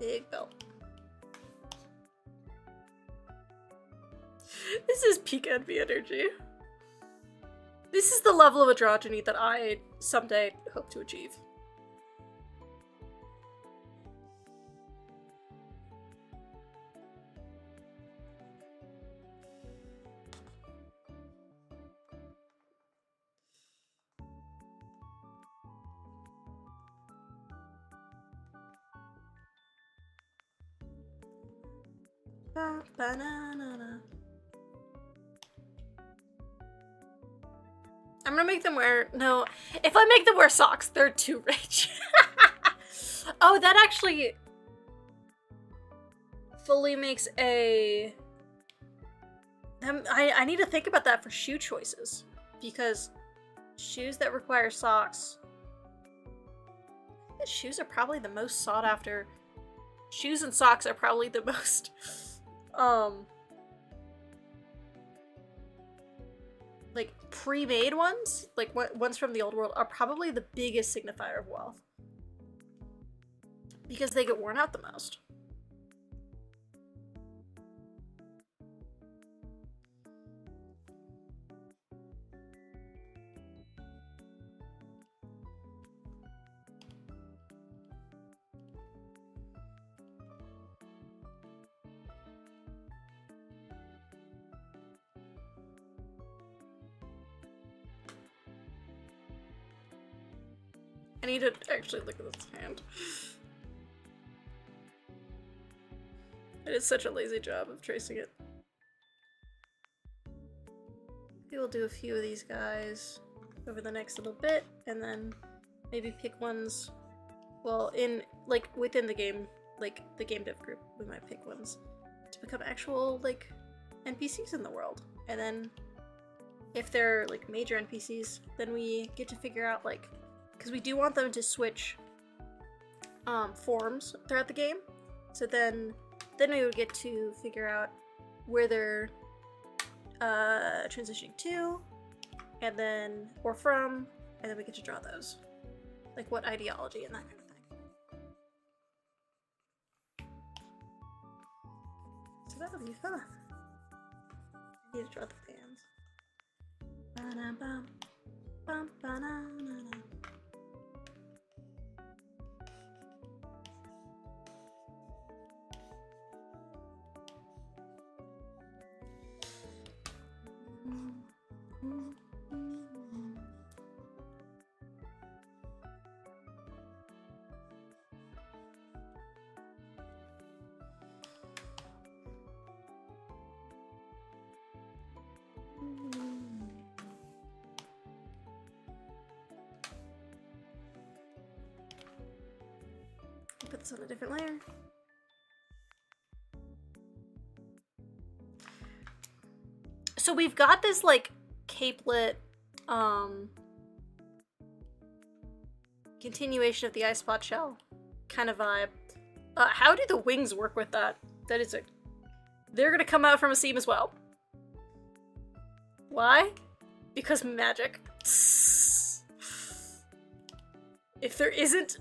Big belt. This is peak envy energy. This is the level of androgyny that I someday hope to achieve. Ba-na-na-na. I'm gonna make them wear— no, if I make them wear socks, they're too rich. Oh, that actually fully makes a— I need to think about that for shoe choices, because shoes that require socks— shoes are probably the most sought after. Shoes and socks are probably the most like pre-made ones, like ones from the old world, are probably the biggest signifier of wealth, because they get worn out the most. I need to actually look at this hand. I did such a lazy job of tracing it. We will do a few of these guys over the next little bit, and then maybe pick ones, well, in, like, within the game, like, the game dev group, we might pick ones to become actual, like, NPCs in the world. And then, if they're, like, major NPCs, then we get to figure out, like, because we do want them to switch forms throughout the game. So then we would get to figure out where they're transitioning to, and then, or from, and then we get to draw those. Like what ideology and that kind of thing. So that'll be fun. I need to draw the fans. Ba-da-bum, bum, ba-da-na-na. Put this on a different layer. So we've got this like capelet continuation of the ice spot shell kind of vibe. How do the wings work with that? That is they're gonna come out from a seam as well. Why? Because magic. If there isn't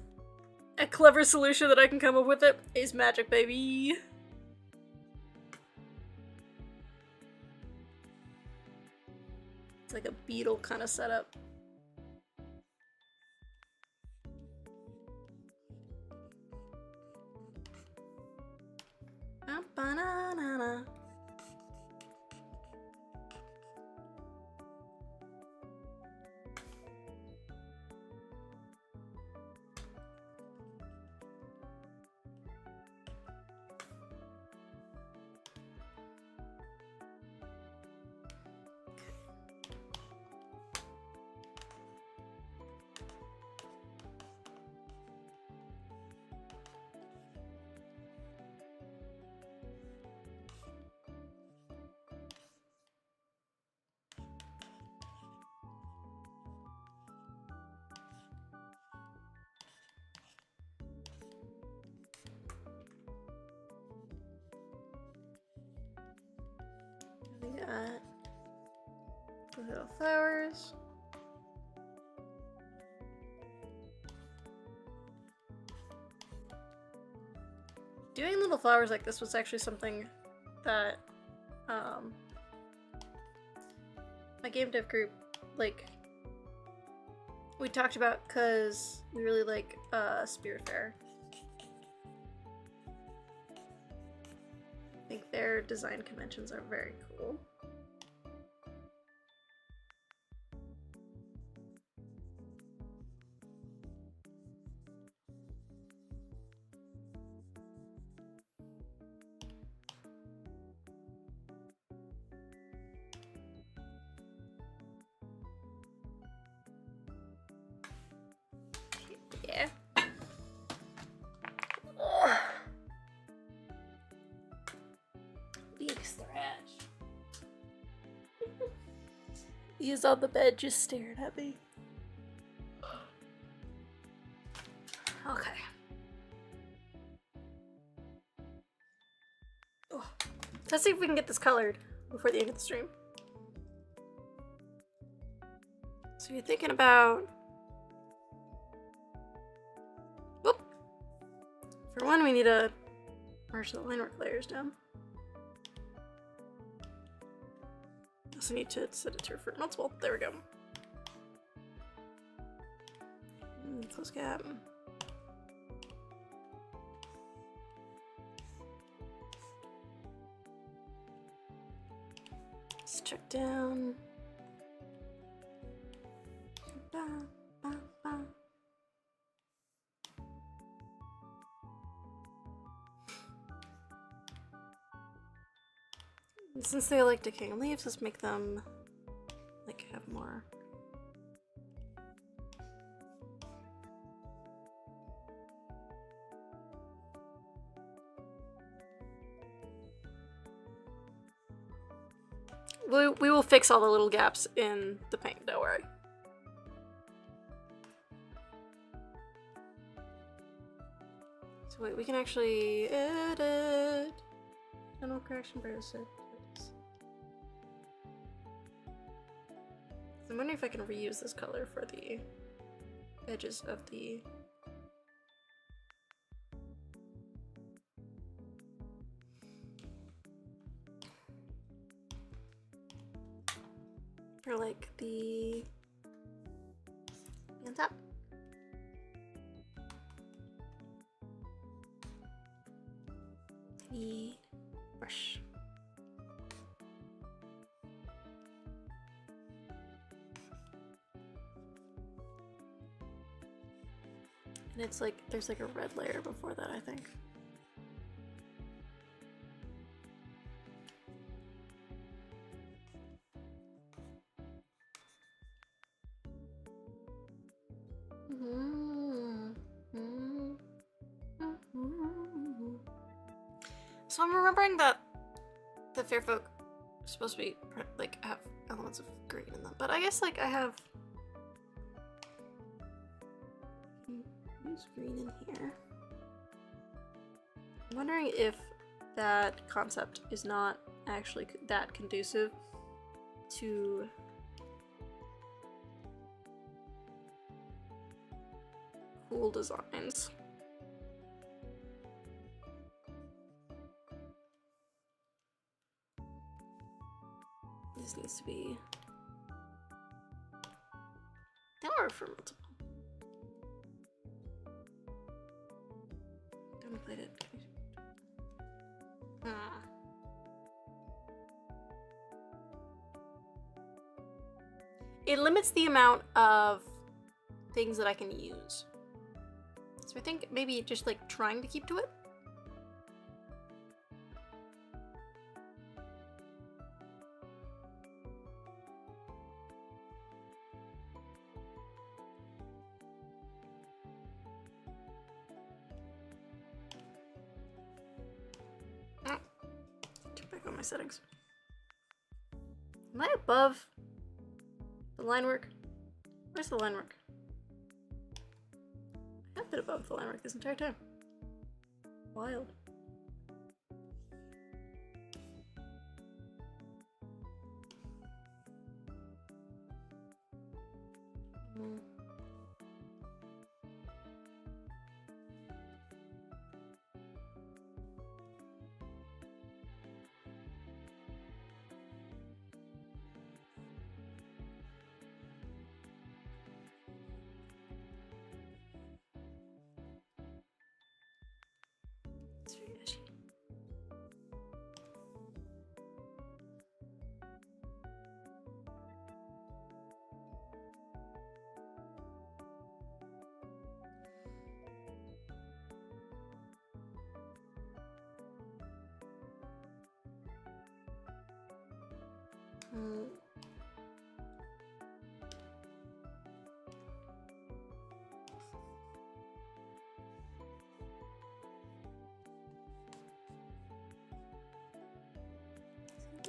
a clever solution that I can come up with, it is magic, baby. It's like a beetle kind of setup. Ba-na-na-na. Little flowers. Doing little flowers like this was actually something that my game dev group, like, we talked about because we really like Spirit Fair. I think their design conventions are very cool. Yeah. Big thrash. He's on the bed just staring at me. Okay. Oh. Let's see if we can get this colored before the end of the stream. So you're thinking about... Whoop! For one, we need to merge the line work layers down. Also need to set it to for multiple. There we go. Close gap. Let's check down. Ba, ba, ba. And since they like decaying leaves, let's make them like have more. We will fix all the little gaps in the paint, don't worry. So wait, we can actually edit. Channel correction browser. I'm wondering if I can reuse this color for the edges of the... For like the... on top. The brush. And it's like, there's like a red layer before that, I think. So I'm remembering that the Fairfolk is supposed to be like have elements of green in them, but I guess like I have use green in here. I'm wondering if that concept is not actually that conducive to cool designs. This needs to be or for multiple. Template it. It limits the amount of things that I can use. So I think maybe just like trying to keep to it. Check back on my settings. Am I above the line work? Where's the line work? I have been above the line work this entire time. Wild.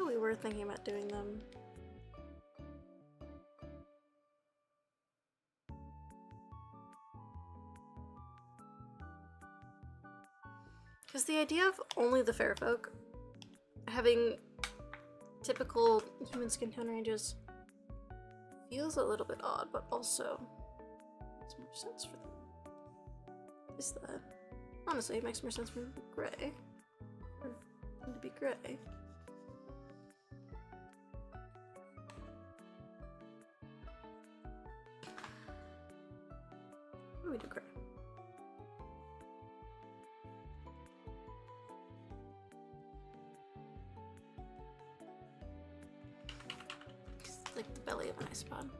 Yeah, we were thinking about doing them. Because the idea of only the fair folk having typical human skin tone ranges feels a little bit odd, but also makes more sense for them. Is that? Honestly, it makes more sense for them to be gray. For them to be gray. What do we do gray? Like the belly of an ice pod.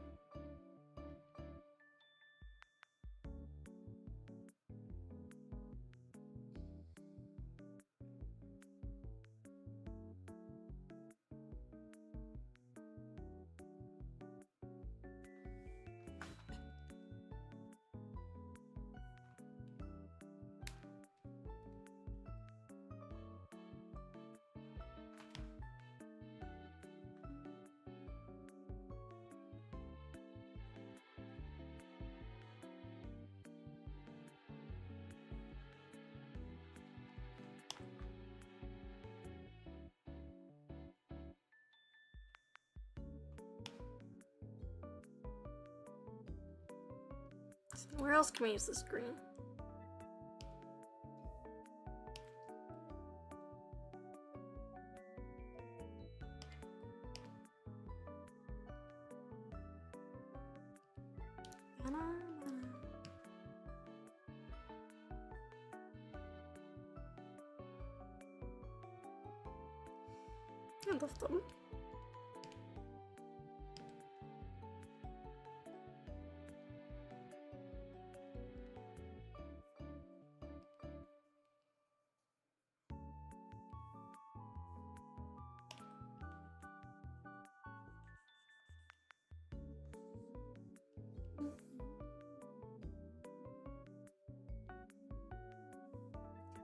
Where else can we use this green? I love them.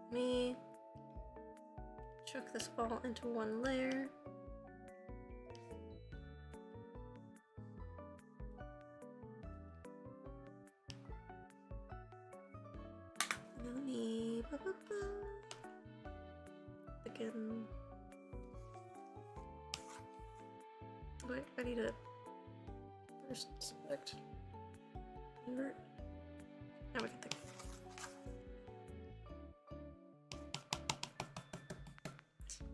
Let me chuck this all into one layer. And let me again. Wait, I need to first select invert. Now we can think.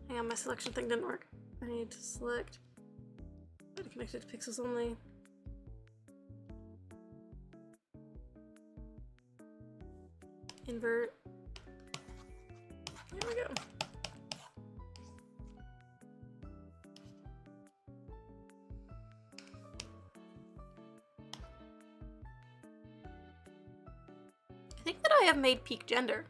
Hang on, my selection thing didn't work. I need to select connected to pixels only. Invert. There we go. I think that I have made peak gender.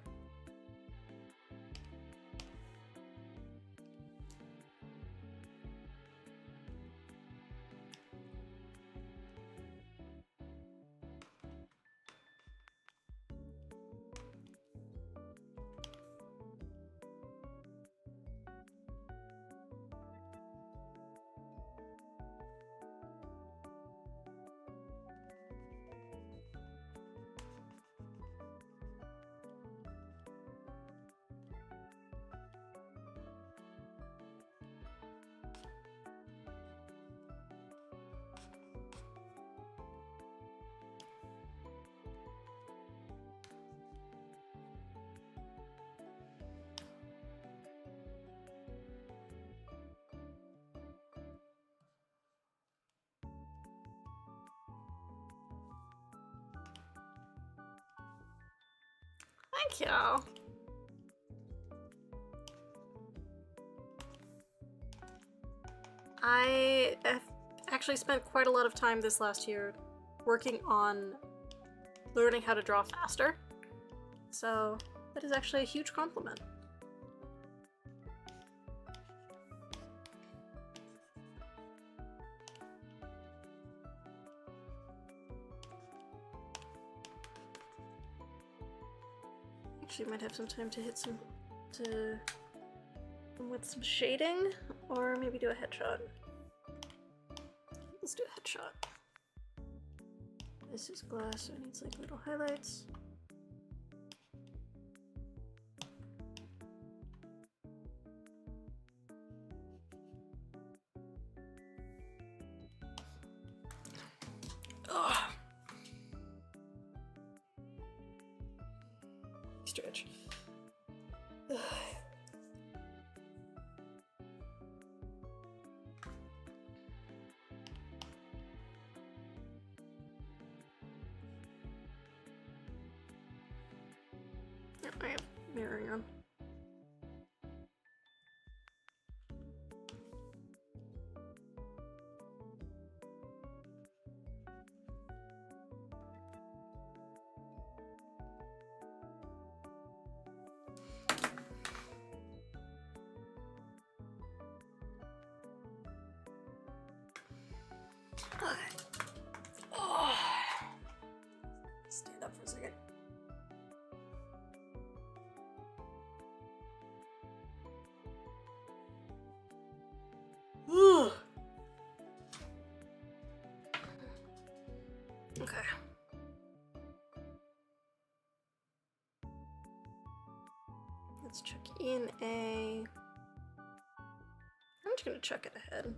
Thank you. I have actually spent quite a lot of time this last year working on learning how to draw faster. So that is actually a huge compliment. Actually might have some time to hit some with some shading. Or maybe do a headshot. Let's do a headshot. This is glass, so it needs like little highlights. Ugh. Stretch. Ugh. I have mirroring on. Oh. Stand up for a second. Okay. Let's check in a... I'm just gonna check it ahead.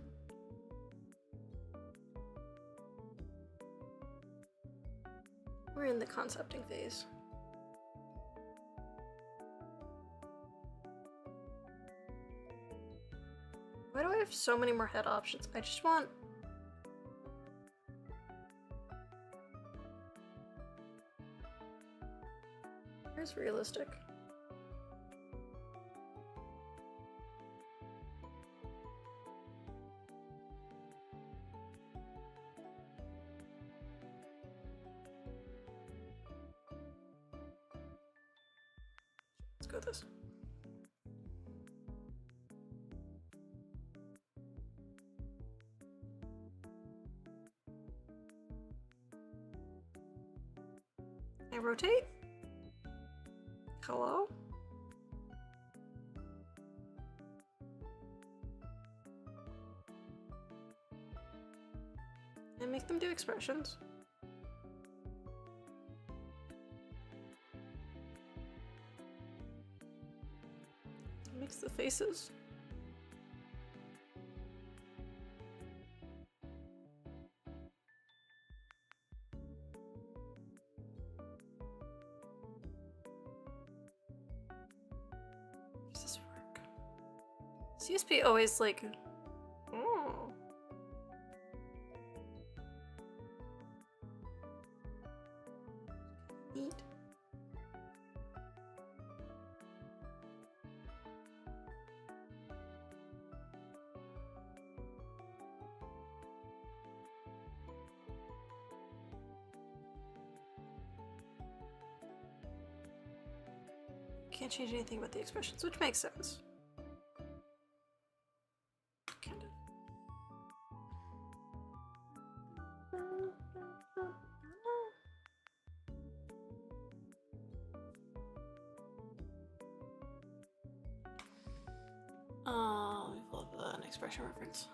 We're in the concepting phase. Why do I have so many more head options? I just want... Where's realistic? Let's go with this. I rotate? Hello? And make them do expressions. Mix the faces. Does this work? CSP always like... Oh. Neat. Can't change anything about the expressions, which makes sense. Kind of. We pull up an expression reference.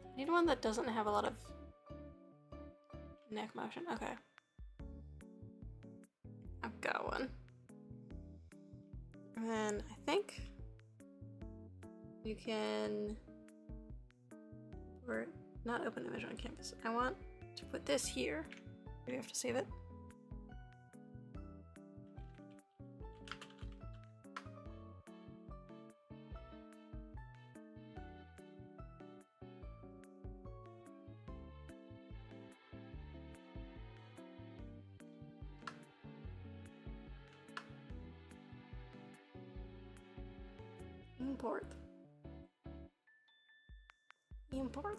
I need one that doesn't have a lot of neck motion. Okay. I've got one. And then I think you can, or not open image on canvas. I want to put this here. Do we have to save it? Import. Import.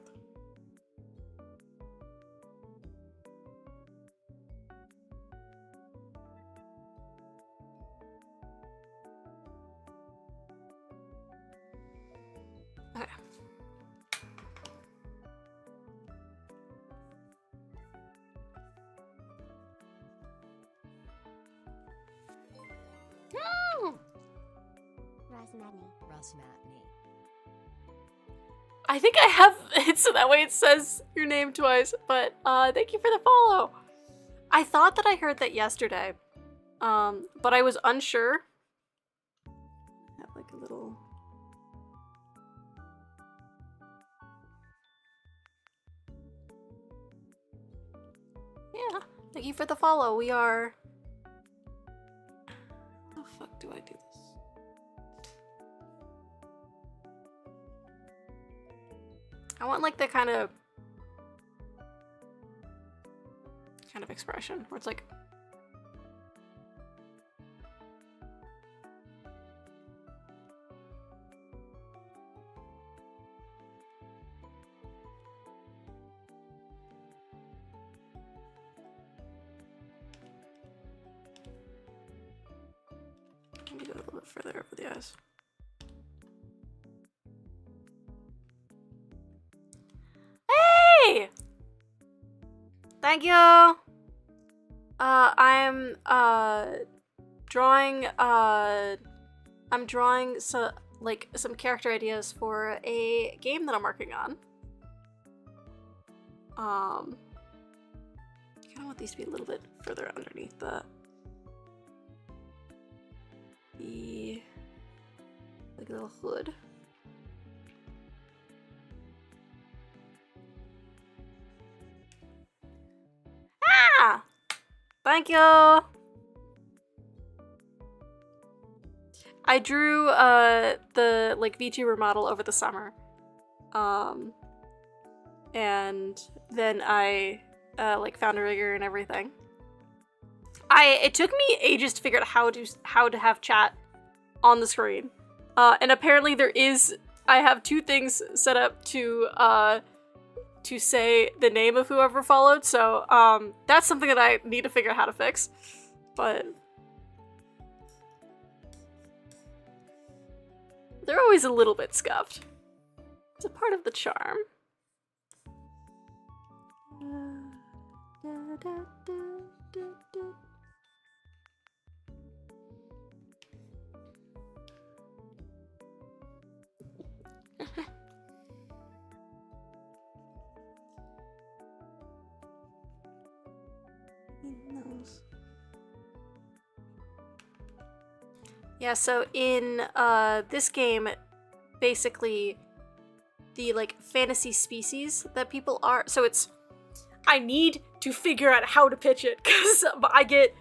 Okay. I think I have it so that way it says your name twice, but thank you for the follow. I thought that I heard that yesterday, but I was unsure. I have like a little... Yeah, thank you for the follow. We are... How the fuck do I do this? I want like the kind of expression where it's like let me go a little bit further over the eyes. Hey! Thank you! I'm drawing some character ideas for a game that I'm working on. I kinda want these to be a little bit further underneath the like a little hood. Ah! Thank you! I drew the like VTuber model over the summer. And then I like found a rigger and everything. It took me ages to figure out how to have chat on the screen. And apparently I have two things set up to say the name of whoever followed, so that's something that I need to figure out how to fix. But they're always a little bit scuffed. It's a part of the charm. Yeah, so in this game, basically the like fantasy species that people are, so it's, I need to figure out how to pitch it because I get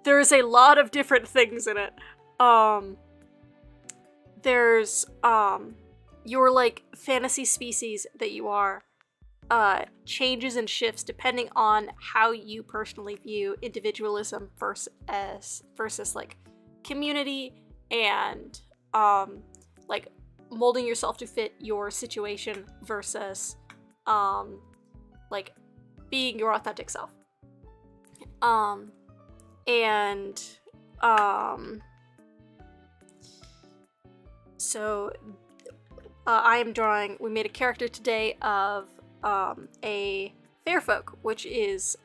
there's a lot of different things in it. There's your like fantasy species that you are changes and shifts depending on how you personally view individualism versus like community and like molding yourself to fit your situation versus like being your authentic self. So I am drawing, we made a character today of a fairfolk, which is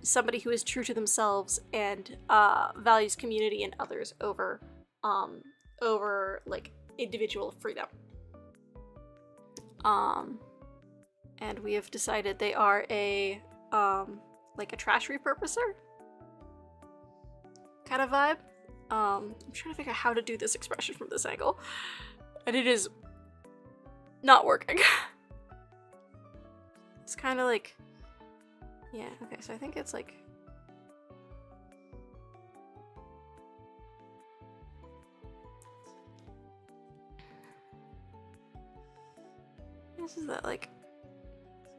somebody who is true to themselves and values community and others over like individual freedom. And we have decided they are a like a trash repurposer kind of vibe. I'm trying to figure out how to do this expression from this angle, and it is not working. It's kind of like, yeah, okay, so I think it's like, this is that like,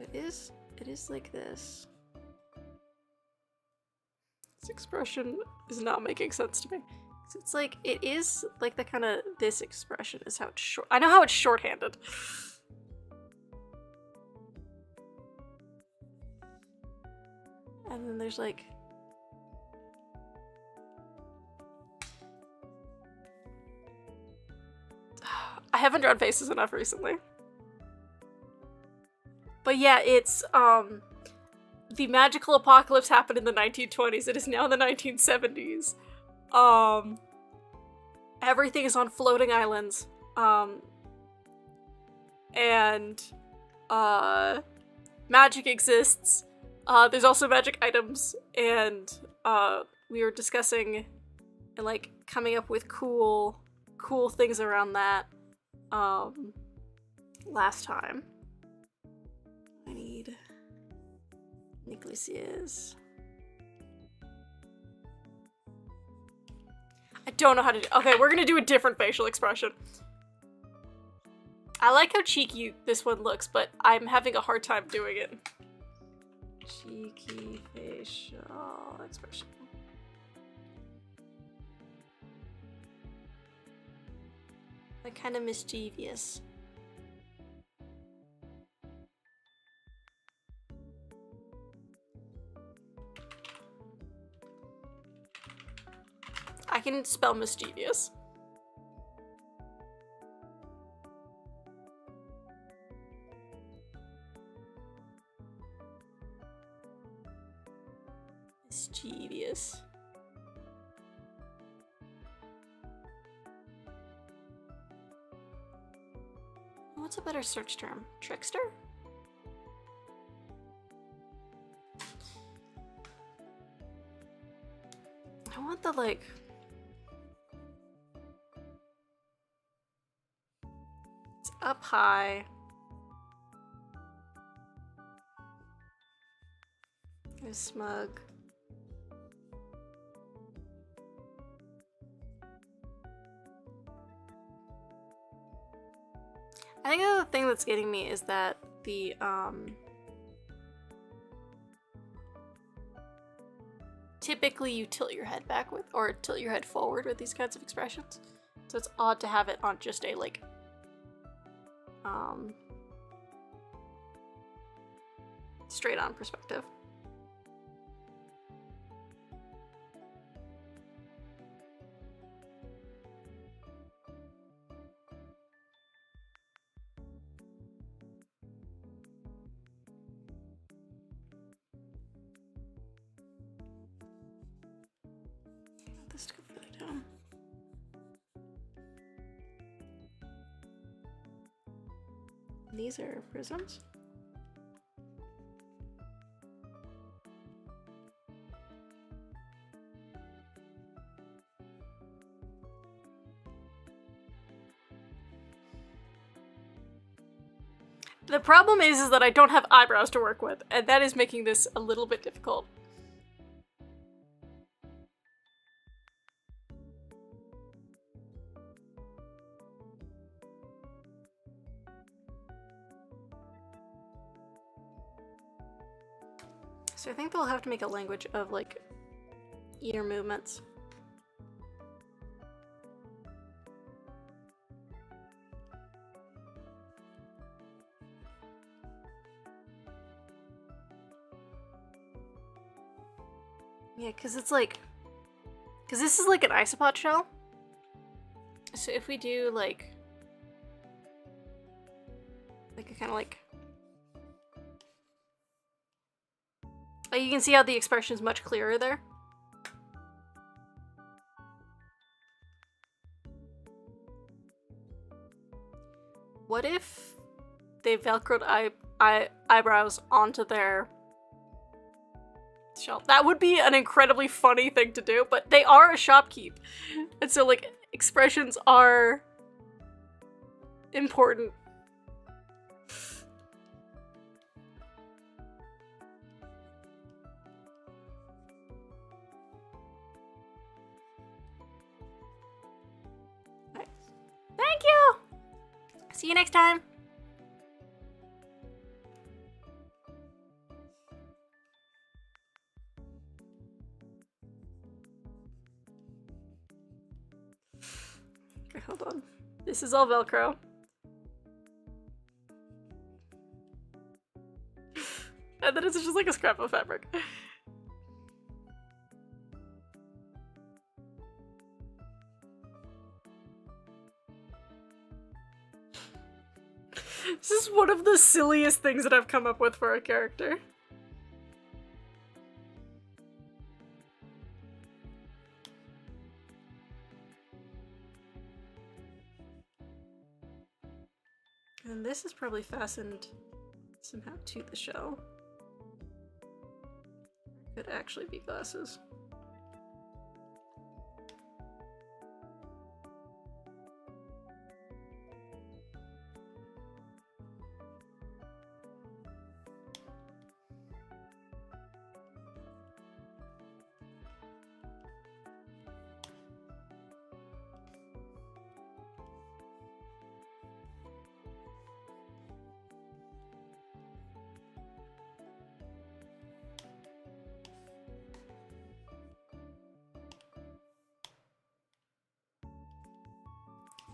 it is like this. This expression is not making sense to me. So it's like, it is like the kind of, this expression is how it's short. I know how it's shorthanded. And then there's like, I haven't drawn faces enough recently. But yeah, it's, the magical apocalypse happened in the 1920s. It is now the 1970s. Everything is on floating islands. And, magic exists. There's also magic items, and, we were discussing and, like, coming up with cool things around that, last time. I need Nicholas's. I don't know how to do. Okay, we're gonna do a different facial expression. I like how cheeky this one looks, but I'm having a hard time doing it. Cheeky facial expression. Like kind of mischievous. I can spell mischievous. Mischievous. What's a better search term? Trickster? I want the, like... It's up high. It's smug. I think the thing that's getting me is that the, typically you tilt your head back with, or tilt your head forward with these kinds of expressions. So it's odd to have it on just a, like, straight on perspective. This to go further down. These are prisms. The problem is that I don't have eyebrows to work with, and that is making this a little bit difficult. So I think they'll have to make a language of, like, ear movements. Yeah, because it's like... Because this is like an isopod shell. So if we do, like a kind of like... Like, you can see how the expression is much clearer there. What if they velcroed eyebrows onto their shell? That would be an incredibly funny thing to do, but they are a shopkeep. And so, like, expressions are important. Nice. Thank you! See you next time! Okay, hold on. This is all Velcro. And then it's just like a scrap of fabric. This is one of the silliest things that I've come up with for a character. And this is probably fastened somehow to the shell. Could actually be glasses.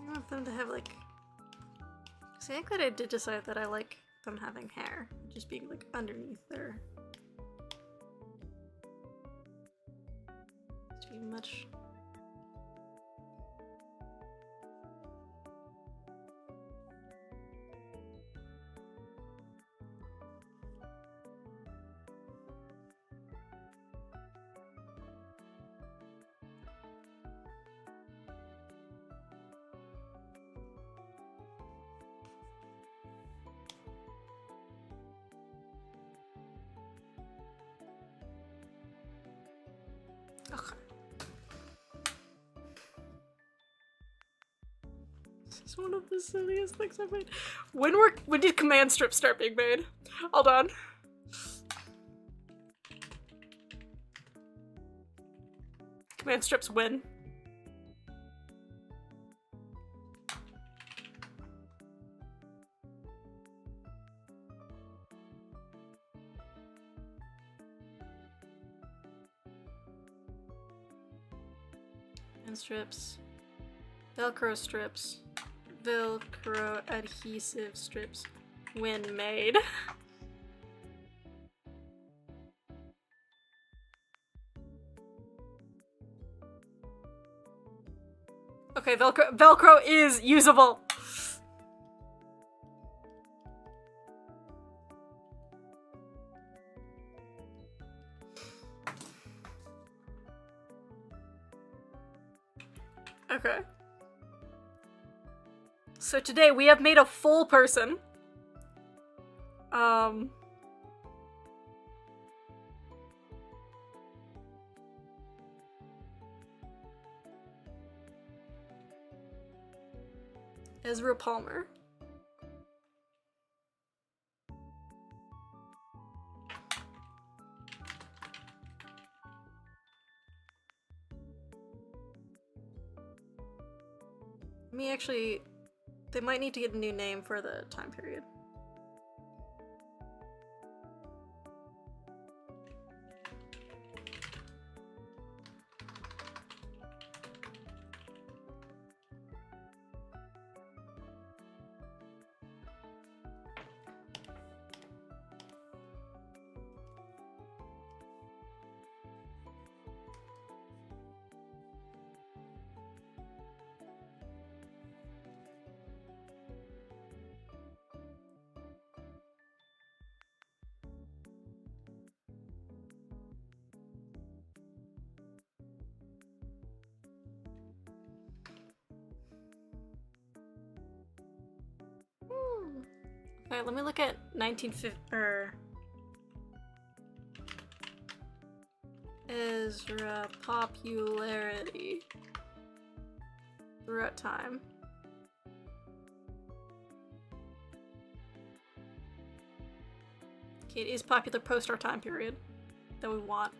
I want them to have like... See, I'm glad I did decide that I like them having hair. Just being like underneath their... Too much. Okay. This is one of the silliest things I've made. When did command strips start being made? Hold on. Command strips when? Strips, Velcro strips, Velcro adhesive strips when made. Okay, Velcro is usable. Okay. So today we have made a full person. Ezra Palmer. They might need to get a new name for the time period. Alright, let me look at 1950 Ezra popularity throughout time. Okay, it is popular post our time period that we want.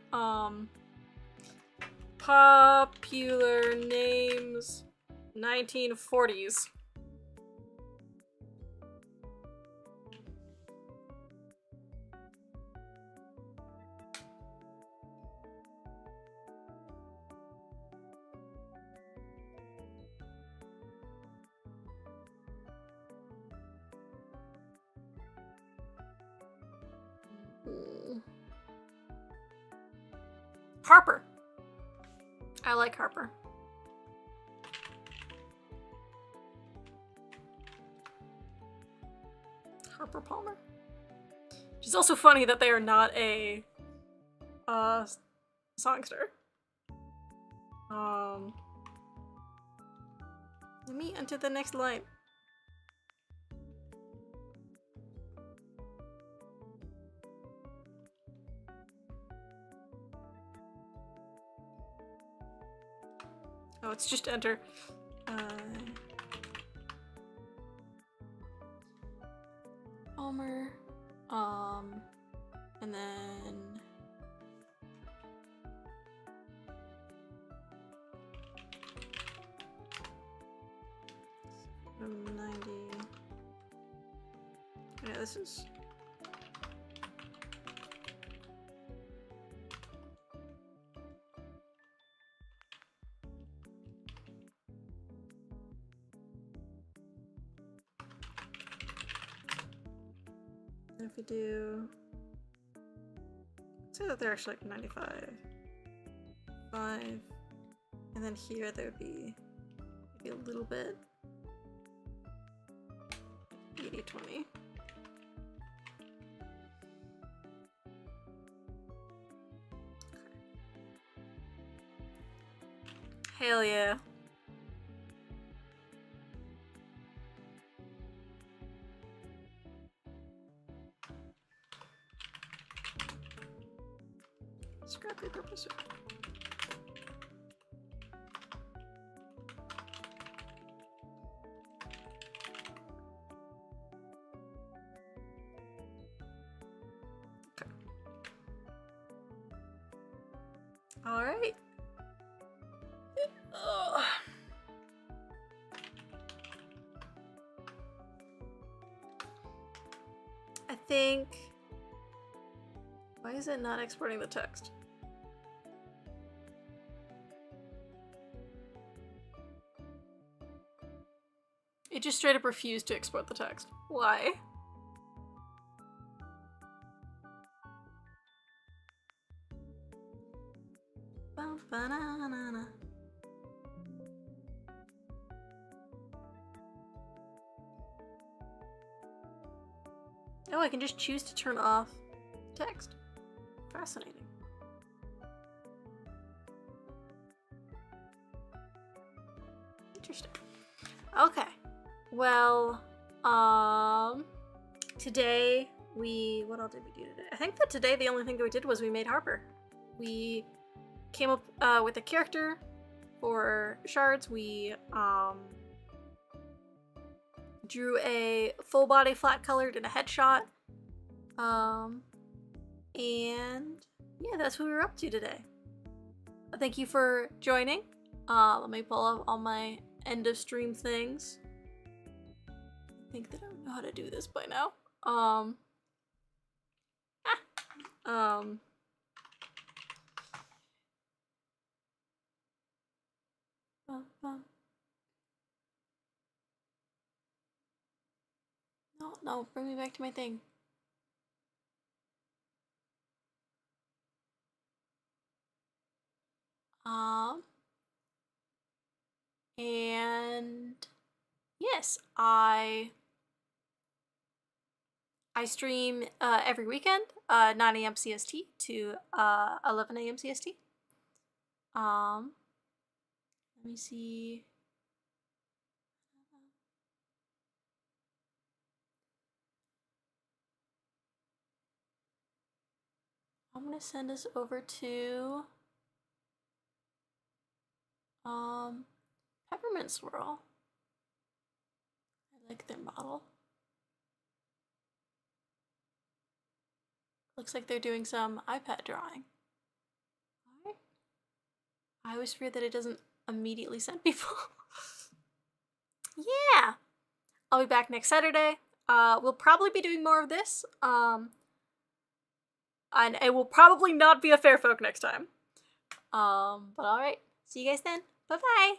Popular names 1940s. Harper. I like Harper. Harper Palmer. Which is also funny that they are not a songster. Let me enter the next line. Oh, it's just enter. Palmer. And then 90. Yeah, this is. If we do, let's say that they're actually like 95, 5, and then here there would be maybe a little bit, 80, 20. Hell yeah. Scrap paper pursuit. Okay. All right. I think. Why is it not exporting the text? It just straight up refused to export the text. Why? Oh, I can just choose to turn off text. Fascinating. Interesting. Okay. Well, today what all did we do today? I think that today the only thing that we did was we made Harper. We came up with a character for Shards. We drew a full body flat colored and a headshot. And yeah, that's what we were up to today. Thank you for joining. Let me pull up all my end of stream things. I think that I know how to do this by now. No, bring me back to my thing. And yes, I stream every weekend, 9 a.m. CST to 11 a.m. CST. Let me see. I'm gonna send us over to Peppermint Swirl. I like their model. Looks like they're doing some iPad drawing. Alright. I always fear that it doesn't immediately send people. Yeah! I'll be back next Saturday. We'll probably be doing more of this. And it will probably not be a Fair Folk next time. But alright. See you guys then. Bye-bye!